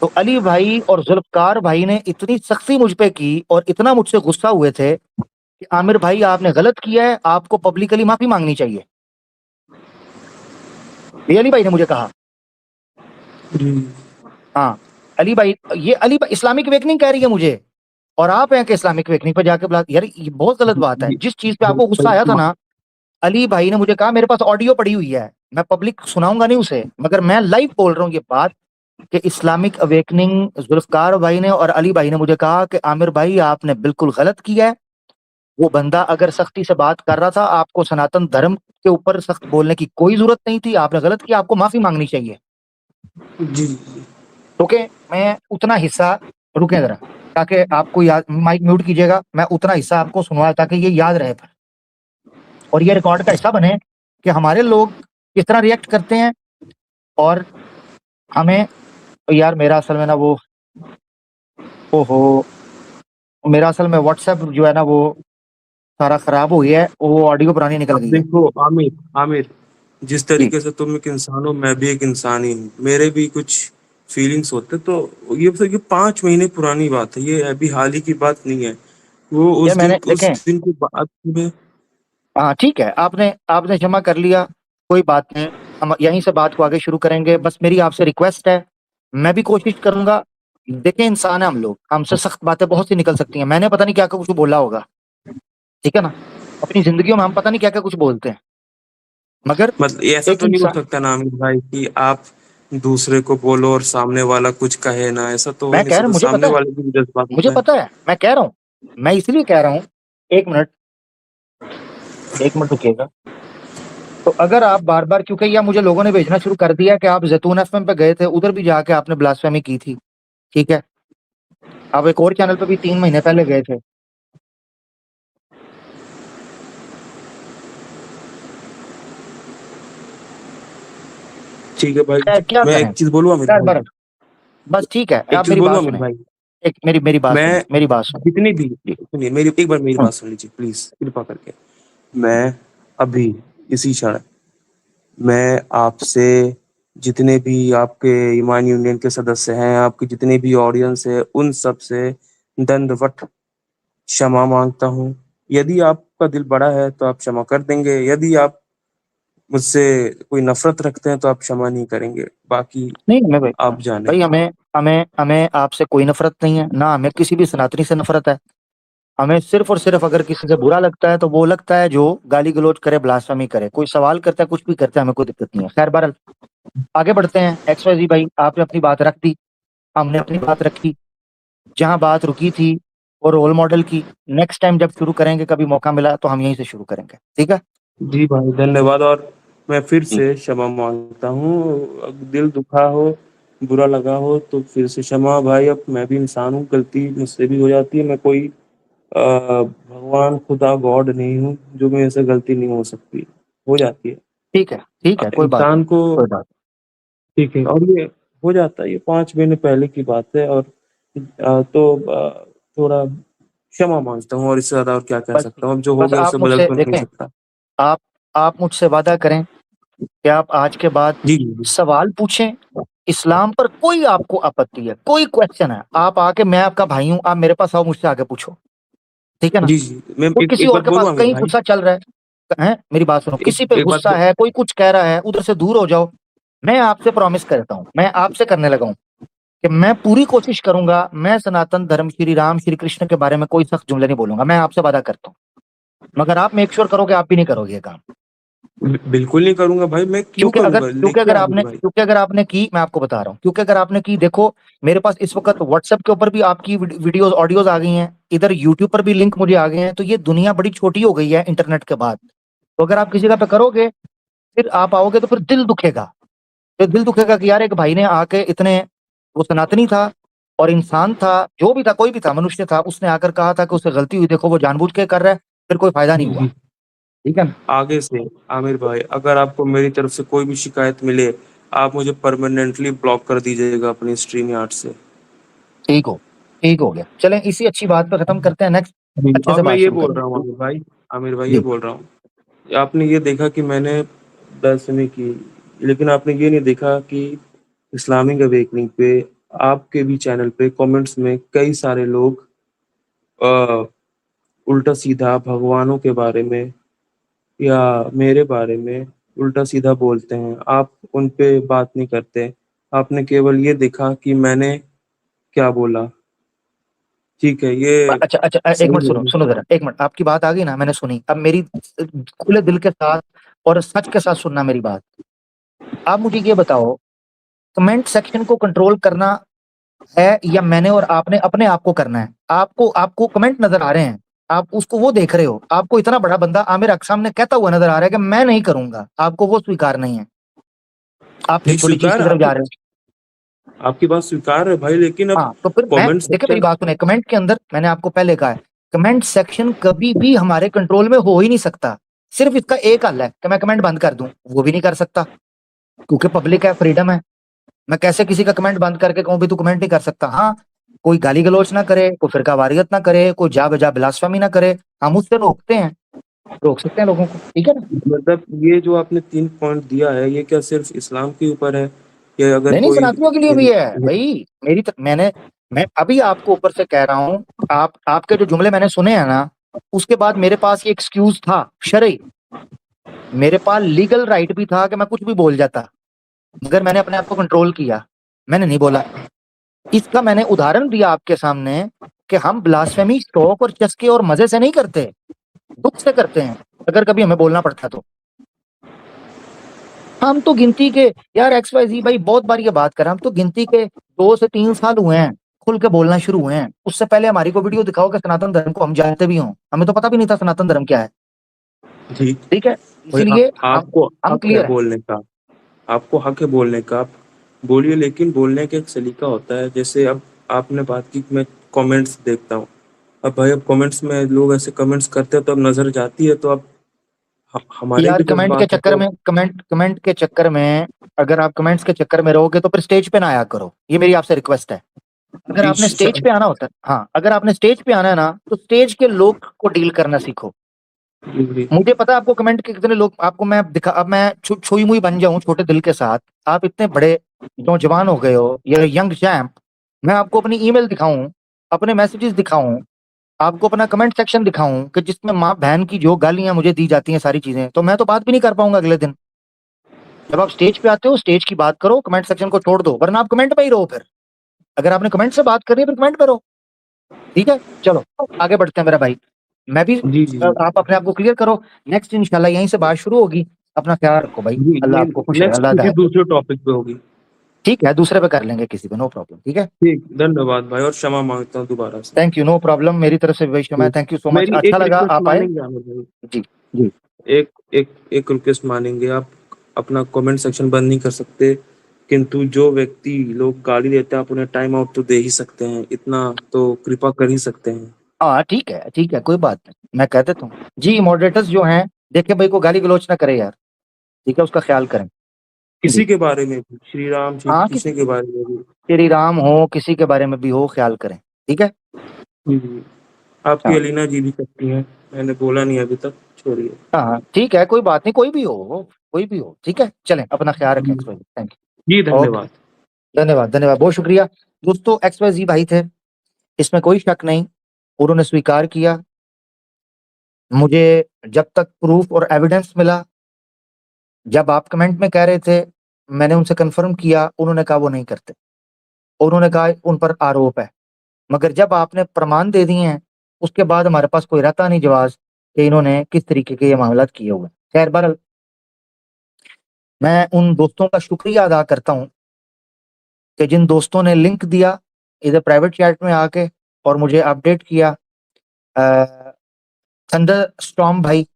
तो अली भाई और जुल्फकार भाई ने इतनी सख्ती मुझ पे की और इतना मुझसे गुस्सा हुए थे कि आमिर भाई आपने गलत किया है, आपको पब्लिकली माफी मांगनी चाहिए। ये अली भाई ने मुझे कहा। जी, हाँ, अली भाई इस्लामिक अवेकनिंग कह रही है मुझे, और आप हैं कि इस्लामिक अवेकनिंग पे जाके बुला। यार ये बहुत गलत जी, बात है। जी, जिस चीज पे भाई, आपको गुस्सा आया था भाई, ना, अली भाई ने मुझे कहा, मेरे पास ऑडियो पड़ी हुई है, मैं पब्लिक सुनाऊंगा नहीं उसे, मगर मैं लाइव बोल रहा हूँ ये बात कि इस्लामिक अवेकनिंग जुल्फकार भाई ने और अली भाई ने मुझे कहा कि आमिर भाई आपने बिल्कुल गलत किया है। वो बंदा अगर सख्ती से बात कर रहा था, आपको सनातन धर्म के ऊपर सख्त बोलने की कोई जरूरत नहीं थी, आपने गलत किया, आपको माफी मांगनी चाहिए। जी, ओके, मैं उतना हिस्सा, रुके जरा, ताकि आपको याद, माइक म्यूट कीजिएगा, मैं उतना हिस्सा आपको सुनवाया ताकि ये याद रहे फिर, और ये रिकॉर्ड का हिस्सा बने कि हमारे लोग किस तरह रिएक्ट करते हैं। और हमें, यार मेरा असल में ना वो, ओहो, मेरा असल में व्हाट्सएप जो है ना वो सारा खराब हो गया है, वो ऑडियो पुरानी निकल अब गई है। देखो आमिर, आमिर, जिस जी, तरीके से तुम एक इंसान हो, मैं भी एक इंसान ही हूँ, मेरे भी कुछ फीलिंग्स होते। तो ये 5 महीने पुरानी बात है, ये अभी हाल ही की बात नहीं है। वो यार मैंने उस देखें, दिन के बाद में। हाँ ठीक है, आपने आपने जमा कर लिया, कोई बात नहीं। हम यहीं से बात को आगे शुरू करेंगे। बस मेरी आपसे रिक्वेस्ट है, मैं भी कोशिश करूंगा। देखें, इंसान है हम लोग, हमसे सख्त बातें बहुत सी निकल सकती हैं। मैंने पता नहीं क्या क्या कुछ बोला होगा, ठीक है ना? अपनी जिंदगियों में हम पता नहीं क्या क्या कुछ बोलते हैं, मगर मतलब ये ऐसा एक तो नहीं हो इंसान, सकता ना आमिर भाई कि आप दूसरे को बोलो और सामने वाला कुछ कहे ना, ऐसा तो हो मैं नहीं कह रहा सकता, हूं, मुझे सामने पता है, वाले की भी जज्बात मुझे होता है। पता है, मैं कह रहा हूं, मैं इसलिए कह रहा हूं। एक मिनट, एक मिनट रुकिएगा। तो अगर आप बार बार, क्योंकि यह मुझे लोगों ने भेजना शुरू कर दिया कि आप जैतून एफएम पे गए थे, उधर भी जाके आपने ब्लास्फेमी की थी, ठीक है? आप एक और चैनल पे भी 3 महीने पहले गए थे। ठीक है भाई, क्या मैं करें? एक चीज बोलूँ आमिर खैर, भाई, बस ठीक है, एक आप चीज मेरी बोलूँ बात आमिर सुने। भाई। एक मेरी बात सुने, मैं मेरी बात सुने। जितनी भी, जी, सुनिए मेरी एक बार मेरी सुन, बात सुन लीजिए प्लीज, कृपा करके। मैं अभी इसी क्षण मैं आपसे जितने भी आपके ईमान यूनियन के सदस्य हैं, आपके जितने भी ऑडियंस है, उन सब से दंडवत क्षमा मांगता हूँ। यदि आपका दिल बड़ा है तो आप क्षमा कर देंगे, यदि आप मुझसे कोई नफरत रखते हैं तो आप क्षमा नहीं करेंगे। बाकी नहीं हमें भाई, आप जाने। भाई हमें हमें हमें आपसे कोई नफरत नहीं है, ना हमें किसी भी सनातनी से नफरत है। हमें सिर्फ और सिर्फ अगर किसी से बुरा लगता है तो वो लगता है जो गाली गलौज करे, ब्लास्फेमी करे, कोई सवाल करता है, कुछ भी करता है, हमें कोई दिक्कत नहीं है। खैर बहरहाल आगे बढ़ते हैं। XYZ भाई, आपने अपनी बात रख दी, हमने अपनी बात रखी। जहां बात रुकी थी वो रोल मॉडल की, नेक्स्ट टाइम जब शुरू करेंगे, कभी मौका मिला तो हम यहीं से शुरू करेंगे, ठीक है? जी भाई, धन्यवाद। और मैं फिर जी से क्षमा मांगता हूँ, दिल दुखा हो, बुरा लगा हो तो फिर से क्षमा भाई। अब मैं भी इंसान हूँ, गलती मुझसे भी हो जाती है। मैं कोई भगवान, खुदा, गॉड नहीं हूँ जो मेरे से गलती नहीं हो सकती, हो जाती है। ठीक है, ठीक है, कोई बात नहीं, इंसान को कोई बात ठीक है, और ये हो जाता है, ये 5 महीने पहले की बात है। और थोड़ा क्षमा मांगता हूँ, और इससे ज्यादा और क्या कह नहीं। बस सकता हूँ। अब जो हो बस गया आप उसे बदल मुझसे तो नहीं देखें, सकता। आप आप मुझसे वादा करें कि आप आज के बाद जी जी सवाल पूछें। इस्लाम पर कोई आपको आपत्ति है, कोई क्वेश्चन है, आप आके, मैं आपका भाई हूं, आप मेरे पास आओ, मुझसे आके पूछो, ठीक है ना? जी जी। मैं कोई एक किसी एक और बात के पास बोलूँ आमिर कहीं भाई? गुस्सा चल रहा है, मेरी बात सुनो, एक किसी पे एक बात गुस्सा है, कोई कुछ कह रहा है, उधर से दूर हो जाओ। मैं आपसे प्रॉमिस करता हूं, मैं आपसे करने लगा हूं कि मैं पूरी कोशिश करूंगा, मैं सनातन धर्म, श्री राम श्री कृष्ण के बारे में कोई सख्त जुमले नहीं बोलूंगा, मैं आपसे वादा करता हूँ। मगर आप मेक श्योर करोगे आप भी नहीं करोगे ये काम। बिल्कुल नहीं करूंगा भाई, मैं क्यों करूंगा? क्योंकि देखिए आमिर भाई, अगर आपने की, मैं आपको बता रहा हूँ, क्योंकि अगर आपने की, देखो मेरे पास इस वक्त व्हाट्सएप के ऊपर भी आपकी वीडियोस ऑडियोज आ गई हैं, इधर यूट्यूब पर भी लिंक मुझे आ गए हैं, तो ये दुनिया बड़ी छोटी हो गई है इंटरनेट के बाद। तो अगर आप किसी का पे करोगे, फिर आप आओगे तो फिर दिल दुखेगा, फिर दिल दुखेगा कि यार एक भाई ने आके इतने, वो सनातनी था और इंसान था, जो भी था, कोई भी था, मनुष्य था, उसने आकर कहा था कि उससे गलती हुई, देखो वो जानबूझ के कर रहा है, फिर कोई फायदा नहीं हुआ, जी, ठीक है ना? आगे से आमिर भाई, अगर आपको मेरी तरफ से कोई भी शिकायत मिले, आप मुझे परमानेंटली ब्लॉक कर दीजिएगा अपनी स्ट्रीम यार्ड से। ठीक हो, ठीक हो गया, चलें इसी अच्छी बात पे खत्म करते हैं, नेक्स्ट अच्छे और से मैं बात ये शुरू बोल रहा हूँ करेंगे। आमिर भाई ये जी, बोल रहा हूँ, आपने ये देखा कि मैंने ब्lasphemy की, लेकिन आपने ये नहीं देखा कि इस्लामिक अवेकनिंग पे, आपके भी चैनल पे कमेंट्स में कई सारे लोग अ, उल्टा सीधा भगवानों के बारे में या मेरे बारे में उल्टा सीधा बोलते हैं। आप उन पे बात नहीं करते, आपने केवल ये देखा कि मैंने क्या बोला। ठीक है, ये अच्छा अच्छा, एक सही मिनट सुनो, नहीं सुनो है। जरा, एक मिनट, आपकी बात आ गई ना, मैंने सुनी, अब मेरी खुले दिल के साथ और सच के साथ सुनना मेरी बात। आप मुझे ये बताओ, कमेंट सेक्शन को कंट्रोल करना है या मैंने और आपने अपने आप को करना है? आपको आपको कमेंट नजर आ रहे हैं, आप उसको वो देख रहे हो, आपको इतना बड़ा बंदा आमिर अक सामने कहता हुआ नजर आ रहा है कि मैं नहीं करूंगा, आपको वो स्वीकार नहीं है, आप नहीं फिर छोटी चीज स्वीकार, की तरफ जा रहे हो। आपकी बात स्वीकार है भाई, लेकिन अब हाँ तो फिर मैं, कमेंट देखिए मेरी सेक्शन। बात सुने, कमेंट के अंदर मैंने आपको पहले कहा है, कमेंट सेक्शन कभी भी हमारे कंट्रोल में हो ही नहीं सकता। सिर्फ इसका एक हल है कि मैं कमेंट बंद कर दूं, वो भी नहीं कर सकता, क्योंकि पब्लिक है, फ्रीडम है। मैं कैसे किसी का कमेंट बंद करके कहूं भी तू कमेंट नहीं कर सकता? हाँ, कोई गाली गलौच ना करे, कोई फिरका वारियत ना करे, कोई जा बजा ब्लास्फेमी ना करे, हम उससे रोकते हैं, रोक सकते हैं लोगों को, ठीक है ना? मतलब ये जो आपने 3 पॉइंट दिया है, ये क्या सिर्फ इस्लाम के ऊपर है, या अगर नहीं नहीं, कोई सनातनियों के लिए भी है भाई। मैं अभी आपको ऊपर से कह रहा हूँ, आप आपके जो जुमले मैंने सुने हैं ना, उसके बाद मेरे पास ये एक्सक्यूज था शरई, मेरे पास लीगल राइट भी था कि मैं कुछ भी बोल जाता, मगर मैंने अपने आप को कंट्रोल किया, मैंने नहीं बोला। इसका मैंने उदाहरण दिया आपके सामने कि हम ब्लास्फेमी शौक और चस्के और मजे से नहीं करते, दुख से करते हैं, अगर कभी हमें बोलना पड़ता तो। हम तो गिनती के, यार XYZ भाई बहुत बार ये बात कर, हम तो गिनती के 2 से 3 साल हुए हैं खुल के बोलना शुरू हुए हैं, उससे पहले हमारी को वीडियो दिखाओ कि सनातन धर्म को हम जानते भी हों, हमें तो पता भी नहीं था सनातन धर्म क्या है, ठीक। ठीक है? भाई इसीलिए आपको हम हक है क्लियर हैं। बोलने का, आपको हक है बोलने का, आप बोलिए, लेकिन बोलने का एक सलीका होता है। जैसे अब आपने बात की कि मैं कमेंट्स देखता हूँ, अब भाई अब कमेंट्स में लोग ऐसे कमेंट्स करते हैं तो अब नजर जाती है, तो अब हमारे यार भी जज्बात है तो। कमेंट के चक्कर में, अगर आप कमेंट्स के चक्कर में रहोगे तो फिर स्टेज पे ना आया करो, ये मेरी आपसे रिक्वेस्ट है। अगर जी, आपने स्टेज पे आना होता है, हाँ, अगर आपने स्टेज पे आना है ना, तो स्टेज के लोग को डील करना सीखो, जी जी मुझे पता है आपको कमेंट के कितने लोग, आपको मैं दिखा, अब मैं छुई मुई बन जाऊं छोटे दिल के साथ, आप इतने बड़े नौजवान हो गए हो, ये यंग चैम्प, मैं आपको अपनी ईमेल दिखाऊं, अपने मैसेजेस दिखाऊं, आपको अपना कमेंट सेक्शन दिखाऊं कि जिसमें माँ बहन की जो गालियां मुझे दी जाती हैं सारी चीजें, तो मैं तो बात भी नहीं कर पाऊंगा अगले दिन। जब आप स्टेज पे आते हो स्टेज की बात करो, कमेंट सेक्शन को छोड़ दो, वरना आप कमेंट पे ही रहो। फिर अगर आपने कमेंट से बात करनी है फिर कमेंट पे रहो, ठीक है। चलो आगे बढ़ते हैं मेरा भाई, मैं भी जी जी जी आप अपने आप को क्लियर करो, नेक्स्ट इंशाल्लाह यहीं से बात शुरू होगी। अपना ख्याल रखो भाई, जी। अल्लाह नहीं, आपको खुश रखे, नेक्स्ट अल्लाह किसी हदायत दे। दूसरे टॉपिक पे होगी। ठीक है, दूसरे पे कर लेंगे किसी पे, नो प्रॉब्लम, ठीक है। ठीक, धन्यवाद भाई, और क्षमा मांगता हूँ दोबारा से। थैंक यू, नो प्रॉब्लम, मेरी तरफ से भी क्षमा है, जी। थैंक यू सो मच, मेरी अच्छा एक लगा रिक्वेस्ट आप आए। मानेंगे आमिर भाई? जी जी। एक एक एक रिक्वेस्ट मानेंगे आप? अपना कमेंट सेक्शन बंद नहीं कर सकते, किंतु जो व्यक्ति लोग गाली देते हैं आप उन्हें टाइम आउट तो दे ही सकते हैं, इतना तो कृपा कर ही सकते हैं। हाँ ठीक है, कोई बात नहीं, मैं कह देता हूँ जी। मॉडरेटर्स जो हैं, देखे भाई को गाली गलौच ना करे यार, ठीक है, उसका ख्याल करें। किसी जी के बारे में भी, श्री राम श्री हाँ, कृष्ण के बारे में भी। श्री राम हो, किसी के बारे में भी हो, ख्याल करें, ठीक है। जी जी। आपकी हाँ अलीना जी भी करती हैं, मैंने बोला नहीं अभी तक, छोड़िए। हाँ, ठीक है, कोई बात नहीं, कोई भी हो, कोई भी हो, ठीक है। चलें, अपना ख्याल रखें, थैंक जी यू, ओके, धन्यवाद। धन्यवाद धन्यवाद, बहुत शुक्रिया। दोस्तों XYZ भाई थे, इसमें कोई शक नहीं, उन्होंने स्वीकार किया। मुझे जब तक प्रूफ और एविडेंस मिला, जब आप कमेंट में कह रहे थे, मैंने उनसे कंफर्म किया, उन्होंने कहा वो नहीं करते, उन्होंने कहा उन पर आरोप है। मगर जब आपने प्रमाण दे दिए हैं, उसके बाद हमारे पास कोई रहता नहीं जवाब कि इन्होंने किस तरीके के ये मामलात किए हुए हैं। खैर बहरहाल, मैं उन दोस्तों का शुक्रिया अदा करता हूँ कि जिन दोस्तों ने लिंक दिया इधर प्राइवेट चैट में आके और मुझे अपडेट किया। थंडर स्टॉर्म भाई,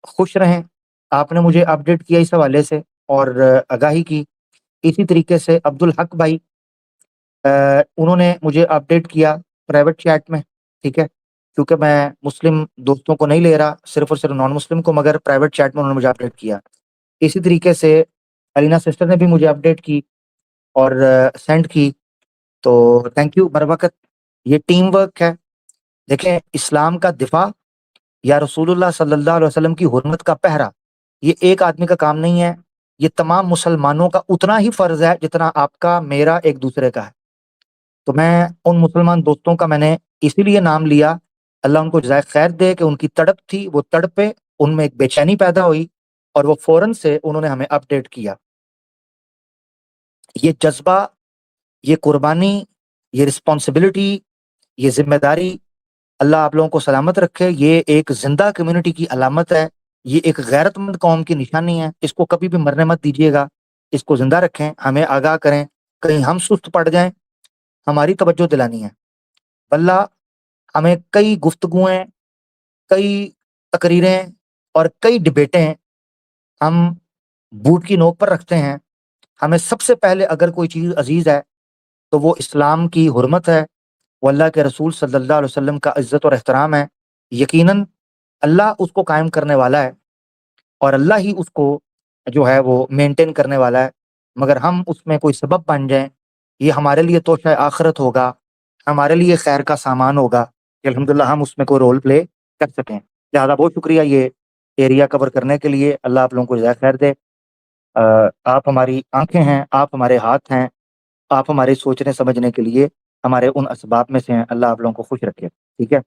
खुश रहें, आपने मुझे अपडेट किया इस हवाले से और आगाही की। इसी तरीके से अब्दुल हक भाई, उन्होंने मुझे अपडेट किया प्राइवेट चैट में, ठीक है, क्योंकि मैं मुस्लिम दोस्तों को नहीं ले रहा, सिर्फ और सिर्फ नॉन मुस्लिम को, मगर प्राइवेट चैट में उन्होंने मुझे अपडेट किया। इसी तरीके से अलीना सिस्टर ने भी मुझे अपडेट की और सेंड की, तो थैंक यू बर वक़्त। ये टीम वर्क है। देखें, इस्लाम का दिफा या रसूलुल्लाह सल्लल्लाहु अलैहि वसल्लम की हुर्मत का पहरा, ये एक आदमी का काम नहीं है, ये तमाम मुसलमानों का उतना ही फ़र्ज़ है जितना आपका, मेरा, एक दूसरे का है। तो मैं उन मुसलमान दोस्तों का मैंने इसीलिए नाम लिया, अल्लाह उनको जज़ाए खैर दे, कि उनकी तड़प थी, वो तड़पे, उनमें एक बेचैनी पैदा हुई और वो फ़ौरन से उन्होंने हमें अपडेट किया। ये जज़्बा, ये कुर्बानी, ये रिस्पॉन्सिबिलिटी, ये ज़िम्मेदारी, अल्लाह आप लोगों को सलामत रखे। ये एक ज़िंदा कम्युनिटी की अलामत है, ये एक गैरतमंद कौम की निशानी है, इसको कभी भी मरने मत दीजिएगा, इसको ज़िंदा रखें, हमें आगाह करें, कहीं हम सुस्त पड़ जाएँ, हमारी तवज्जो दिलानी है। वल्लाह हमें कई गुफ्तगूएँ, कई तकरीरें और कई डिबेटें हम बूट की नोक पर रखते हैं। हमें सबसे पहले अगर कोई चीज़ अज़ीज़ है, तो वो इस्लाम की हुर्मत है, वो अल्लाह के रसूल सल्लल्लाहु अलैहि वसल्लम का इज़्ज़त और एहतराम है। यकीनन अल्लाह उसको कायम करने वाला है और अल्लाह ही उसको जो है वो मेंटेन करने वाला है। मगर हम उसमें कोई सबब बन जाएँ, ये हमारे लिए तोहफ़ा आखिरत होगा, हमारे लिए खैर का सामान होगा कि अल्हम्दुलिल्लाह हम उसमें कोई रोल प्ले कर सकें। लिहाज़ा बहुत शुक्रिया ये एरिया कवर करने के लिए, अल्लाह आप लोगों को जज़ाए खैर दे। आप हमारी आँखें हैं, आप हमारे हाथ हैं, आप हमारे सोचने समझने के लिए हमारे उन असबाब में से हैं, अल्लाह आप लोगों को खुश रखे, ठीक है।